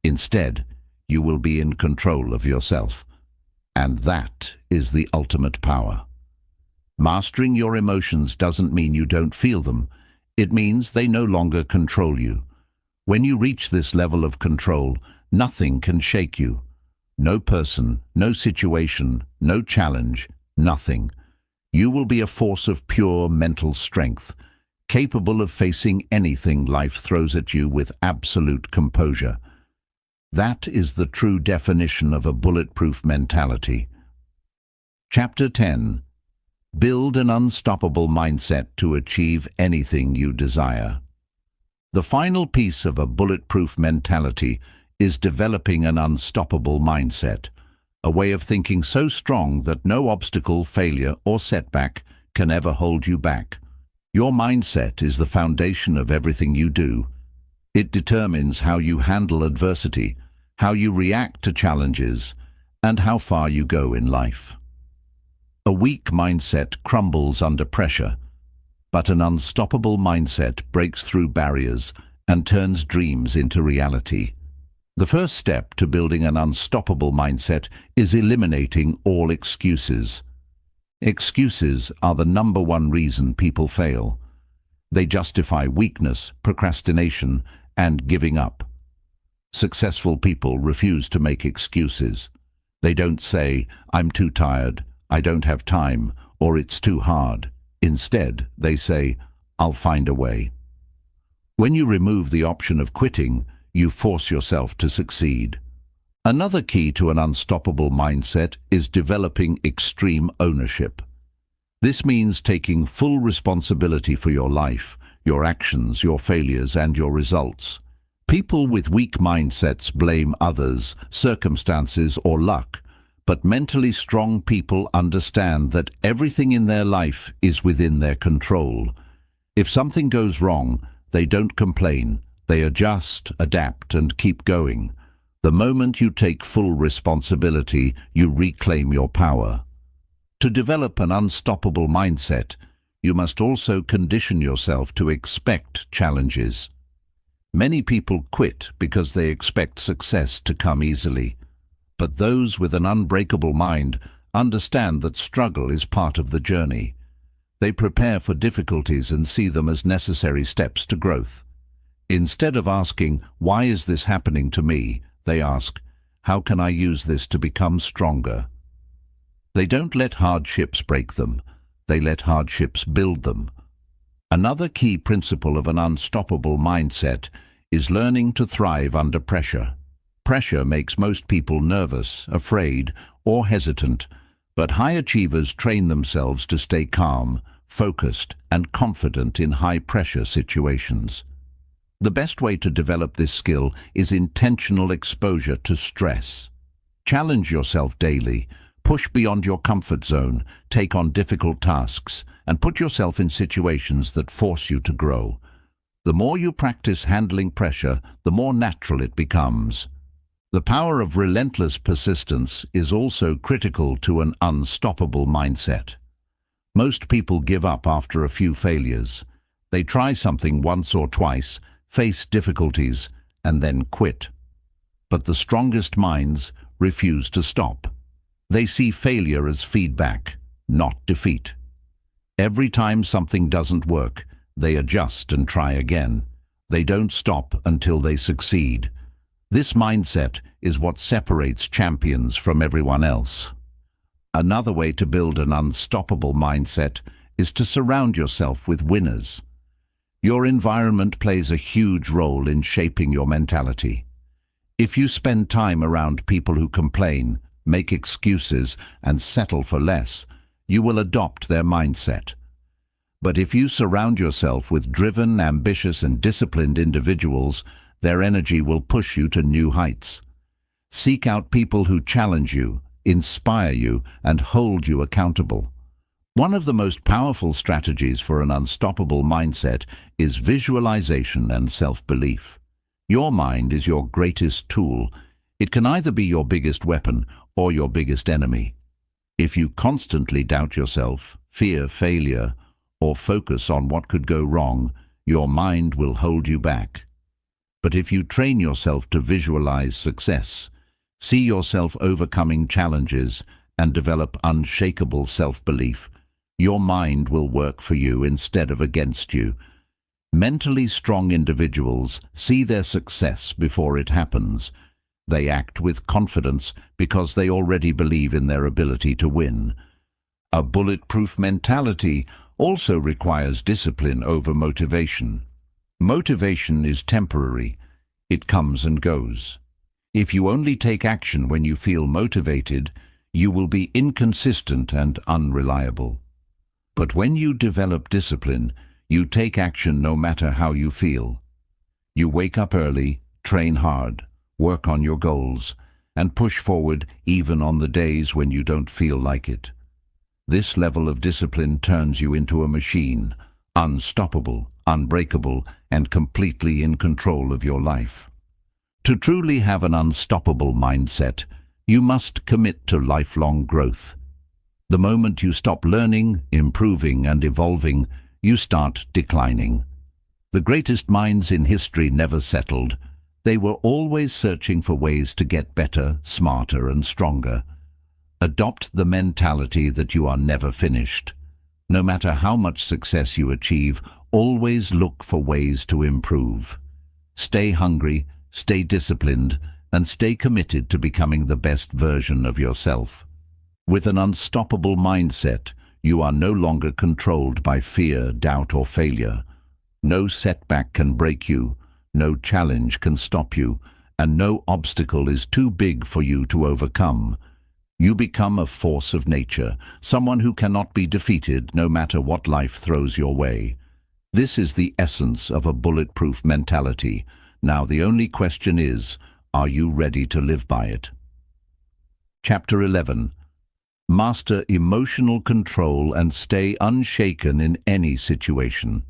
Instead, you will be in control of yourself. And that is the ultimate power. Mastering your emotions doesn't mean you don't feel them. It means they no longer control you. When you reach this level of control, nothing can shake you. No person, no situation, no challenge, nothing. You will be a force of pure mental strength, capable of facing anything life throws at you with absolute composure. That is the true definition of a bulletproof mentality. Chapter 10. Build an unstoppable mindset to achieve anything you desire. The final piece of a bulletproof mentality is developing an unstoppable mindset, a way of thinking so strong that no obstacle, failure, or setback can ever hold you back. Your mindset is the foundation of everything you do. It determines how you handle adversity, how you react to challenges, and how far you go in life. A weak mindset crumbles under pressure, but an unstoppable mindset breaks through barriers and turns dreams into reality. The first step to building an unstoppable mindset is eliminating all excuses. Excuses are the number one reason people fail. They justify weakness, procrastination, and giving up. Successful people refuse to make excuses. They don't say, "I'm too tired, I don't have time," or "it's too hard." Instead, they say, "I'll find a way." When you remove the option of quitting, you force yourself to succeed. Another key to an unstoppable mindset is developing extreme ownership. This means taking full responsibility for your life, your actions, your failures, and your results. People with weak mindsets blame others, circumstances, or luck, but mentally strong people understand that everything in their life is within their control. If something goes wrong, they don't complain. They adjust, adapt, and keep going. The moment you take full responsibility, you reclaim your power. To develop an unstoppable mindset, you must also condition yourself to expect challenges. Many people quit because they expect success to come easily. But those with an unbreakable mind understand that struggle is part of the journey. They prepare for difficulties and see them as necessary steps to growth. Instead of asking, "Why is this happening to me?" they ask, "How can I use this to become stronger?" They don't let hardships break them. They let hardships build them. Another key principle of an unstoppable mindset is learning to thrive under pressure. Pressure makes most people nervous, afraid, or hesitant, but high achievers train themselves to stay calm, focused, and confident in high-pressure situations. The best way to develop this skill is intentional exposure to stress. Challenge yourself daily, push beyond your comfort zone, take on difficult tasks, and put yourself in situations that force you to grow. The more you practice handling pressure, the more natural it becomes. The power of relentless persistence is also critical to an unstoppable mindset. Most people give up after a few failures. They try something once or twice, face difficulties, and then quit. But the strongest minds refuse to stop. They see failure as feedback, not defeat. Every time something doesn't work, they adjust and try again. They don't stop until they succeed. This mindset is what separates champions from everyone else. Another way to build an unstoppable mindset is to surround yourself with winners. Your environment plays a huge role in shaping your mentality. If you spend time around people who complain, make excuses, and settle for less, you will adopt their mindset. But if you surround yourself with driven, ambitious, and disciplined individuals, their energy will push you to new heights. Seek out people who challenge you, inspire you, and hold you accountable. One of the most powerful strategies for an unstoppable mindset is visualization and self-belief. Your mind is your greatest tool. It can either be your biggest weapon or your biggest enemy. If you constantly doubt yourself, fear failure, or focus on what could go wrong, your mind will hold you back. But if you train yourself to visualize success, see yourself overcoming challenges, and develop unshakable self-belief, your mind will work for you instead of against you. Mentally strong individuals see their success before it happens. They act with confidence because they already believe in their ability to win. A bulletproof mentality also requires discipline over motivation. Motivation is temporary. It comes and goes. If you only take action when you feel motivated, you will be inconsistent and unreliable. But when you develop discipline, you take action no matter how you feel. You wake up early, train hard, work on your goals, and push forward even on the days when you don't feel like it. This level of discipline turns you into a machine, unstoppable, unbreakable, and completely in control of your life. To truly have an unstoppable mindset, you must commit to lifelong growth. The moment you stop learning, improving, and evolving, you start declining. The greatest minds in history never settled. They were always searching for ways to get better, smarter, and stronger. Adopt the mentality that you are never finished. No matter how much success you achieve, always look for ways to improve. Stay hungry, stay disciplined, and stay committed to becoming the best version of yourself. With an unstoppable mindset, you are no longer controlled by fear, doubt, or failure. No setback can break you, no challenge can stop you, and no obstacle is too big for you to overcome. You become a force of nature, someone who cannot be defeated no matter what life throws your way. This is the essence of a bulletproof mentality. Now the only question is, are you ready to live by it? Chapter 11. Master emotional control and stay unshaken in any situation.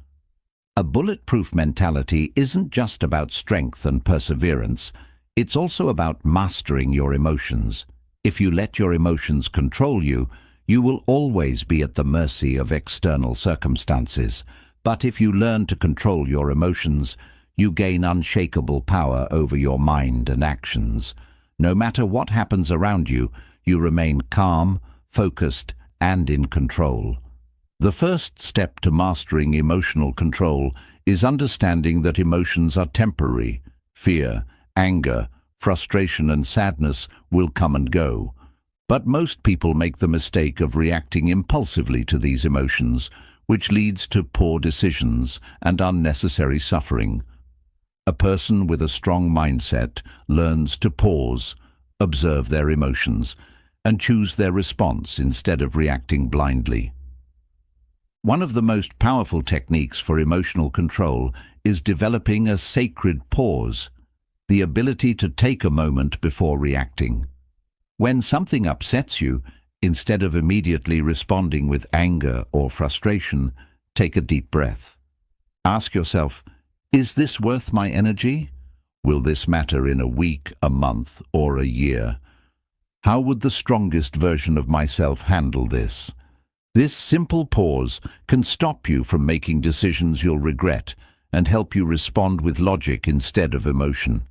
A bulletproof mentality isn't just about strength and perseverance. It's also about mastering your emotions. If you let your emotions control you, you will always be at the mercy of external circumstances. But if you learn to control your emotions, you gain unshakable power over your mind and actions. No matter what happens around you, you remain calm, focused, and in control. The first step to mastering emotional control is understanding that emotions are temporary. Fear, anger, frustration, and sadness will come and go. But most people make the mistake of reacting impulsively to these emotions, which leads to poor decisions and unnecessary suffering. A person with a strong mindset learns to pause, observe their emotions, and choose their response instead of reacting blindly. One of the most powerful techniques for emotional control is developing a sacred pause, the ability to take a moment before reacting. When something upsets you, instead of immediately responding with anger or frustration, take a deep breath. Ask yourself, is this worth my energy? Will this matter in a week, a month, or a year? How would the strongest version of myself handle this? This simple pause can stop you from making decisions you'll regret and help you respond with logic instead of emotion.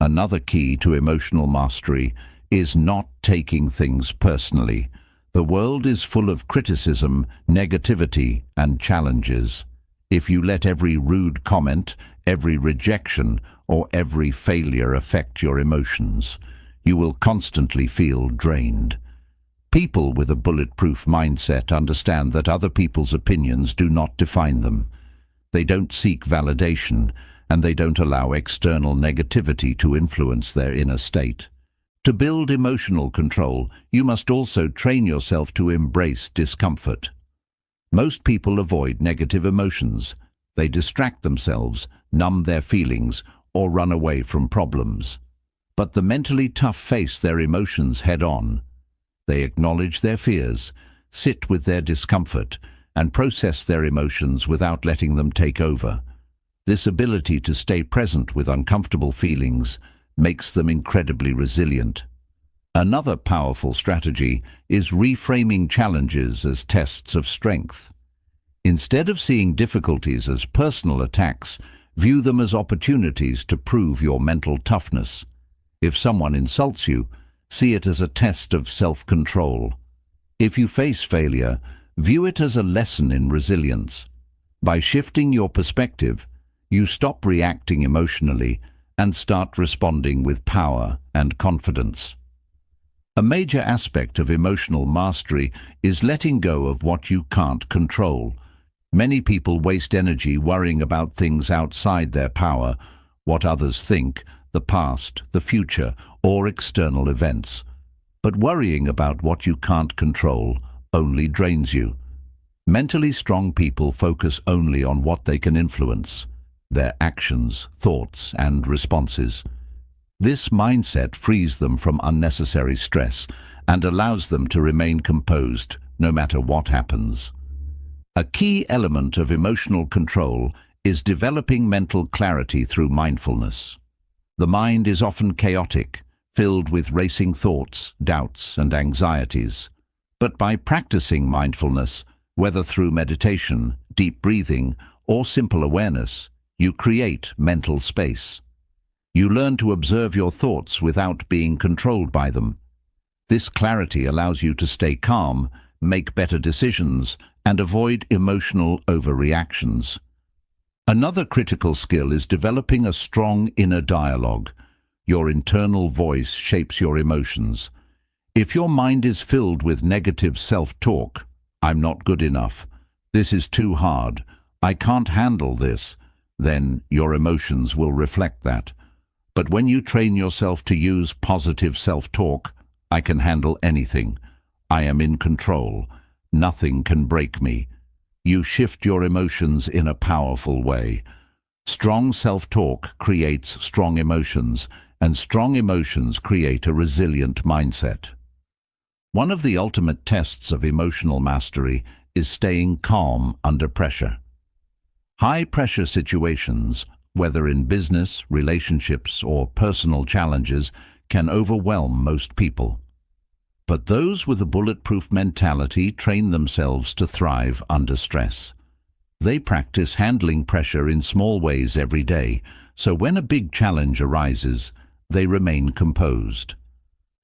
Another key to emotional mastery is not taking things personally. The world is full of criticism, negativity, and challenges. If you let every rude comment, every rejection, or every failure affect your emotions, you will constantly feel drained. People with a bulletproof mindset understand that other people's opinions do not define them. They don't seek validation, and they don't allow external negativity to influence their inner state. To build emotional control, you must also train yourself to embrace discomfort. Most people avoid negative emotions. They distract themselves, numb their feelings, or run away from problems. But the mentally tough face their emotions head-on. They acknowledge their fears, sit with their discomfort, and process their emotions without letting them take over. This ability to stay present with uncomfortable feelings makes them incredibly resilient. Another powerful strategy is reframing challenges as tests of strength. Instead of seeing difficulties as personal attacks, view them as opportunities to prove your mental toughness. If someone insults you, see it as a test of self-control. If you face failure, view it as a lesson in resilience. By shifting your perspective, you stop reacting emotionally and start responding with power and confidence. A major aspect of emotional mastery is letting go of what you can't control. Many people waste energy worrying about things outside their power, what others think, the past, the future, or external events. But worrying about what you can't control only drains you. Mentally strong people focus only on what they can influence, their actions, thoughts, and responses. This mindset frees them from unnecessary stress and allows them to remain composed no matter what happens. A key element of emotional control is developing mental clarity through mindfulness. The mind is often chaotic, filled with racing thoughts, doubts, and anxieties. But by practicing mindfulness, whether through meditation, deep breathing, or simple awareness, you create mental space. You learn to observe your thoughts without being controlled by them. This clarity allows you to stay calm, make better decisions, and avoid emotional overreactions. Another critical skill is developing a strong inner dialogue. Your internal voice shapes your emotions. If your mind is filled with negative self-talk, "I'm not good enough," "This is too hard," "I can't handle this," then your emotions will reflect that. But when you train yourself to use positive self-talk, "I can handle anything," "I am in control," "Nothing can break me," you shift your emotions in a powerful way. Strong self-talk creates strong emotions, and strong emotions create a resilient mindset. One of the ultimate tests of emotional mastery is staying calm under pressure. High-pressure situations, whether in business, relationships, or personal challenges, can overwhelm most people. But those with a bulletproof mentality train themselves to thrive under stress. They practice handling pressure in small ways every day, so when a big challenge arises, they remain composed.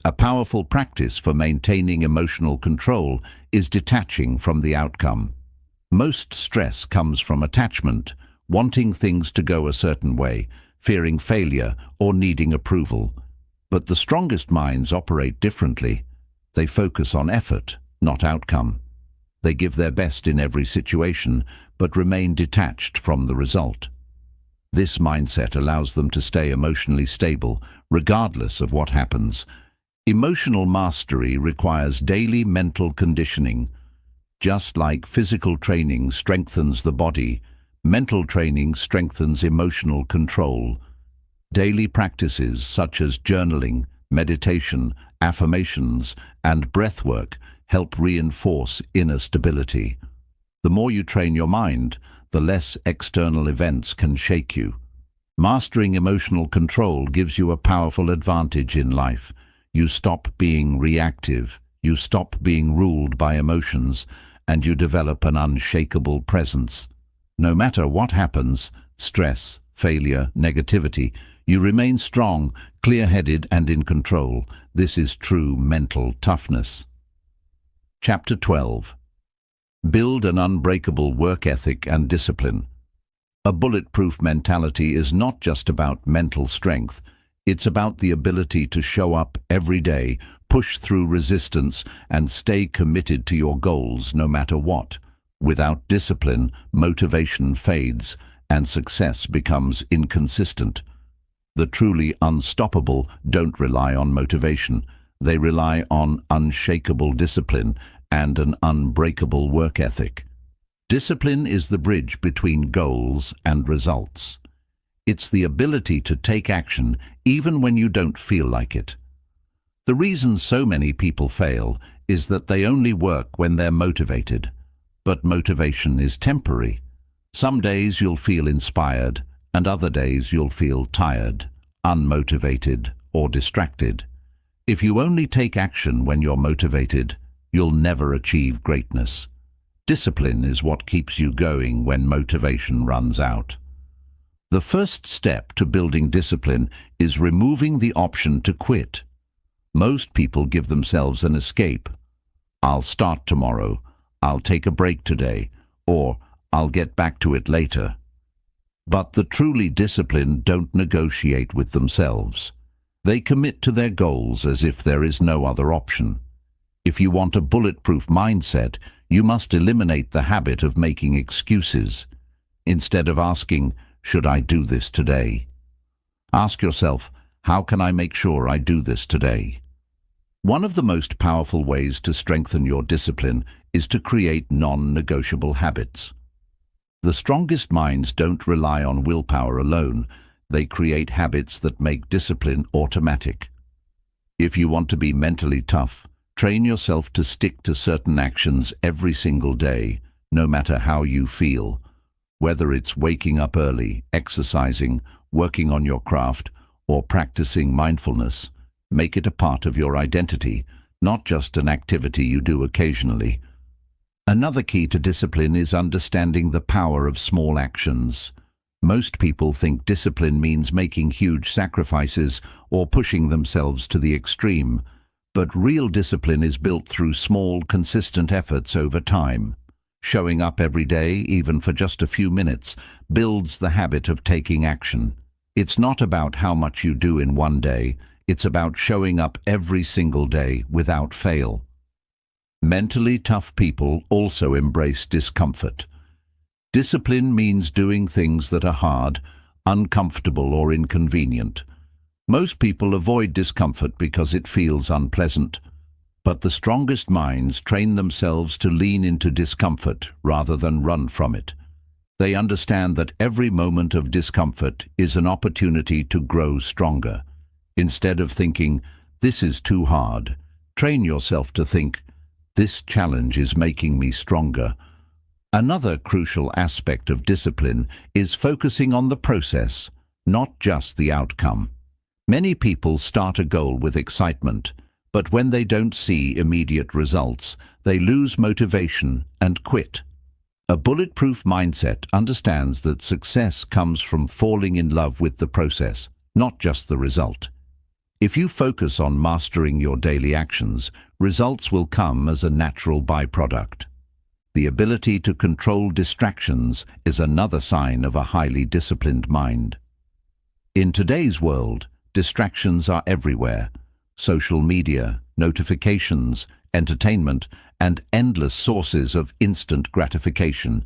A powerful practice for maintaining emotional control is detaching from the outcome. Most stress comes from attachment, wanting things to go a certain way, fearing failure, or needing approval. But the strongest minds operate differently. They focus on effort, not outcome. They give their best in every situation, but remain detached from the result. This mindset allows them to stay emotionally stable, regardless of what happens. Emotional mastery requires daily mental conditioning. Just like physical training strengthens the body, mental training strengthens emotional control. Daily practices such as journaling, meditation, affirmations, and breathwork help reinforce inner stability. The more you train your mind, the less external events can shake you. Mastering emotional control gives you a powerful advantage in life. You stop being reactive, you stop being ruled by emotions, and you develop an unshakable presence. No matter what happens, stress, failure, negativity, you remain strong, clear-headed, and in control. This is true mental toughness. Chapter 12. Build an unbreakable work ethic and discipline. A bulletproof mentality is not just about mental strength. It's about the ability to show up every day, push through resistance, and stay committed to your goals no matter what. Without discipline, motivation fades, and success becomes inconsistent. The truly unstoppable don't rely on motivation. They rely on unshakable discipline and an unbreakable work ethic. Discipline is the bridge between goals and results. It's the ability to take action even when you don't feel like it. The reason so many people fail is that they only work when they're motivated. But motivation is temporary. Some days you'll feel inspired, and other days you'll feel tired, unmotivated, or distracted. If you only take action when you're motivated, you'll never achieve greatness. Discipline is what keeps you going when motivation runs out. The first step to building discipline is removing the option to quit. Most people give themselves an escape. I'll start tomorrow, I'll take a break today, or I'll get back to it later. But the truly disciplined don't negotiate with themselves. They commit to their goals as if there is no other option. If you want a bulletproof mindset, you must eliminate the habit of making excuses. Instead of asking, "Should I do this today?" ask yourself, "How can I make sure I do this today?" One of the most powerful ways to strengthen your discipline is to create non-negotiable habits. The strongest minds don't rely on willpower alone. They create habits that make discipline automatic. If you want to be mentally tough, train yourself to stick to certain actions every single day, no matter how you feel. Whether it's waking up early, exercising, working on your craft, or practicing mindfulness, make it a part of your identity, not just an activity you do occasionally. Another key to discipline is understanding the power of small actions. Most people think discipline means making huge sacrifices or pushing themselves to the extreme, but real discipline is built through small, consistent efforts over time. Showing up every day, even for just a few minutes, builds the habit of taking action. It's not about how much you do in one day, it's about showing up every single day without fail. Mentally tough people also embrace discomfort. Discipline means doing things that are hard, uncomfortable, or inconvenient. Most people avoid discomfort because it feels unpleasant. But the strongest minds train themselves to lean into discomfort rather than run from it. They understand that every moment of discomfort is an opportunity to grow stronger. Instead of thinking, "This is too hard," train yourself to think, "This challenge is making me stronger." Another crucial aspect of discipline is focusing on the process, not just the outcome. Many people start a goal with excitement, but when they don't see immediate results, they lose motivation and quit. A bulletproof mindset understands that success comes from falling in love with the process, not just the result. If you focus on mastering your daily actions, results will come as a natural byproduct. The ability to control distractions is another sign of a highly disciplined mind. In today's world, distractions are everywhere. Social media, notifications, entertainment, and endless sources of instant gratification.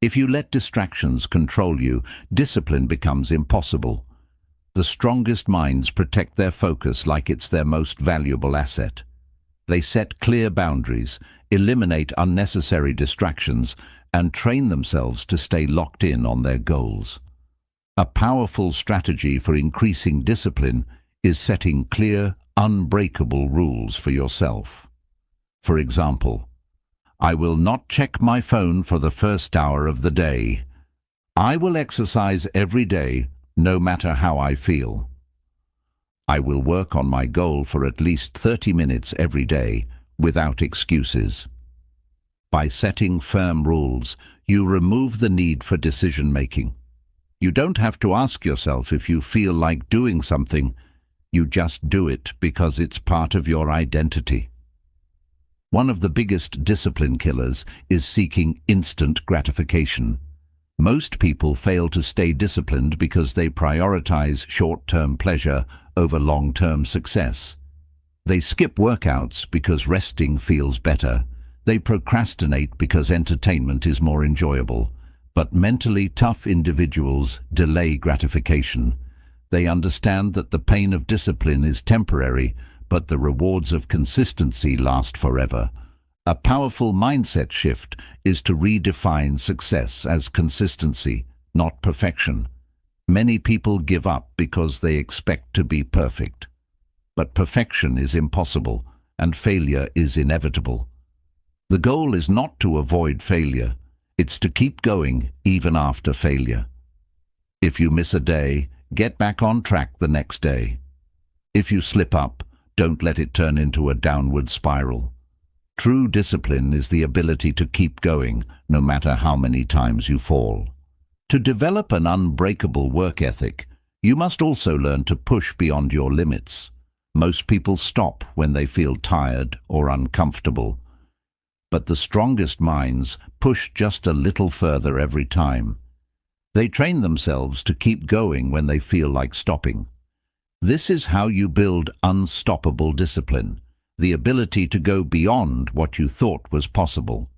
If you let distractions control you, discipline becomes impossible. The strongest minds protect their focus like it's their most valuable asset. They set clear boundaries, eliminate unnecessary distractions, and train themselves to stay locked in on their goals. A powerful strategy for increasing discipline is setting clear, unbreakable rules for yourself. For example, "I will not check my phone for the first hour of the day. I will exercise every day, no matter how I feel. I will work on my goal for at least 30 minutes every day, without excuses." By setting firm rules, you remove the need for decision-making. You don't have to ask yourself if you feel like doing something. You just do it because it's part of your identity. One of the biggest discipline killers is seeking instant gratification. Most people fail to stay disciplined because they prioritize short-term pleasure over long-term success. They skip workouts because resting feels better. They procrastinate because entertainment is more enjoyable. But mentally tough individuals delay gratification. They understand that the pain of discipline is temporary, but the rewards of consistency last forever. A powerful mindset shift is to redefine success as consistency, not perfection. Many people give up because they expect to be perfect. But perfection is impossible. and failure is inevitable. The goal is not to avoid failure, it's to keep going even after failure. If you miss a day, get back on track the next day. If you slip up, don't let it turn into a downward spiral. True discipline is the ability to keep going, no matter how many times you fall. To develop an unbreakable work ethic, you must also learn to push beyond your limits. Most people stop when they feel tired or uncomfortable. But the strongest minds push just a little further every time. They train themselves to keep going when they feel like stopping. This is how you build unstoppable discipline, the ability to go beyond what you thought was possible.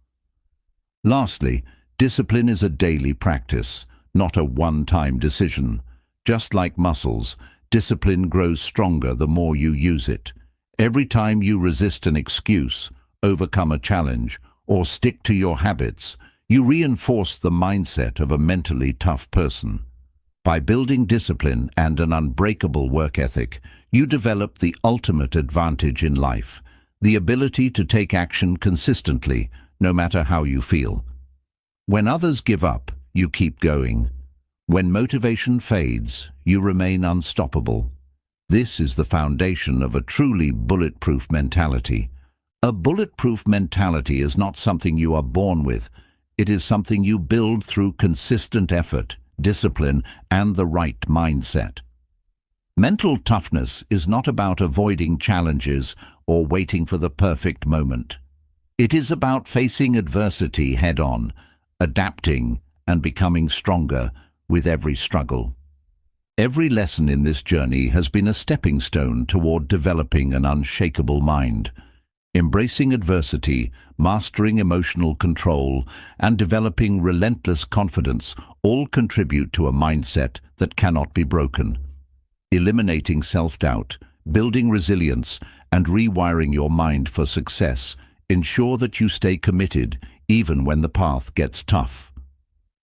Lastly, discipline is a daily practice, not a one-time decision. Just like muscles, discipline grows stronger the more you use it. Every time you resist an excuse, overcome a challenge, or stick to your habits, you reinforce the mindset of a mentally tough person. By building discipline and an unbreakable work ethic, you develop the ultimate advantage in life, the ability to take action consistently, no matter how you feel. When others give up, you keep going. When motivation fades, you remain unstoppable. This is the foundation of a truly bulletproof mentality. A bulletproof mentality is not something you are born with. It is something you build through consistent effort, discipline, and the right mindset. Mental toughness is not about avoiding challenges or waiting for the perfect moment. It is about facing adversity head-on, adapting, and becoming stronger with every struggle. Every lesson in this journey has been a stepping stone toward developing an unshakable mind. Embracing adversity, mastering emotional control, and developing relentless confidence all contribute to a mindset that cannot be broken. Eliminating self-doubt, building resilience, and rewiring your mind for success ensure that you stay committed even when the path gets tough.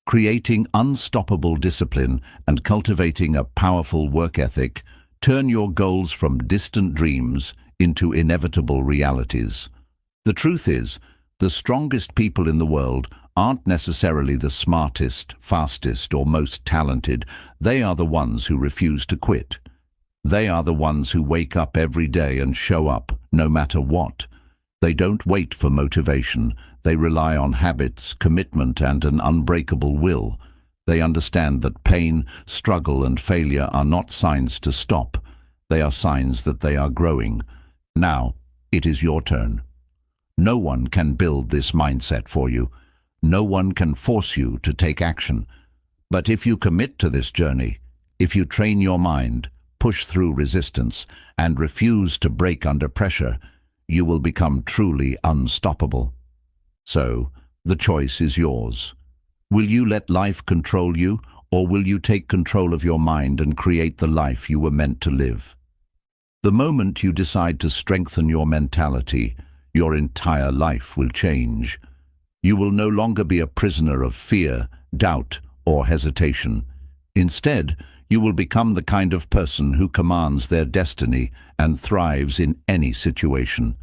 Creating unstoppable discipline and cultivating a powerful work ethic turn your goals from distant dreams into inevitable realities. The truth is, the strongest people in the world aren't necessarily the smartest, fastest, or most talented. They are the ones who refuse to quit. They are the ones who wake up every day and show up, no matter what. They don't wait for motivation. They rely on habits, commitment, and an unbreakable will. They understand that pain, struggle, and failure are not signs to stop. They are signs that they are growing. Now, it is your turn. No one can build this mindset for you. No one can force you to take action. But if you commit to this journey, if you train your mind, push through resistance, and refuse to break under pressure, you will become truly unstoppable. So, the choice is yours. Will you let life control you, or will you take control of your mind and create the life you were meant to live? The moment you decide to strengthen your mentality, your entire life will change. You will no longer be a prisoner of fear, doubt, or hesitation. Instead, you will become the kind of person who commands their destiny and thrives in any situation.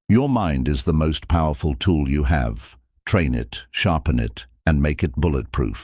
Your mind is the most powerful tool you have. Train it, sharpen it, and make it bulletproof.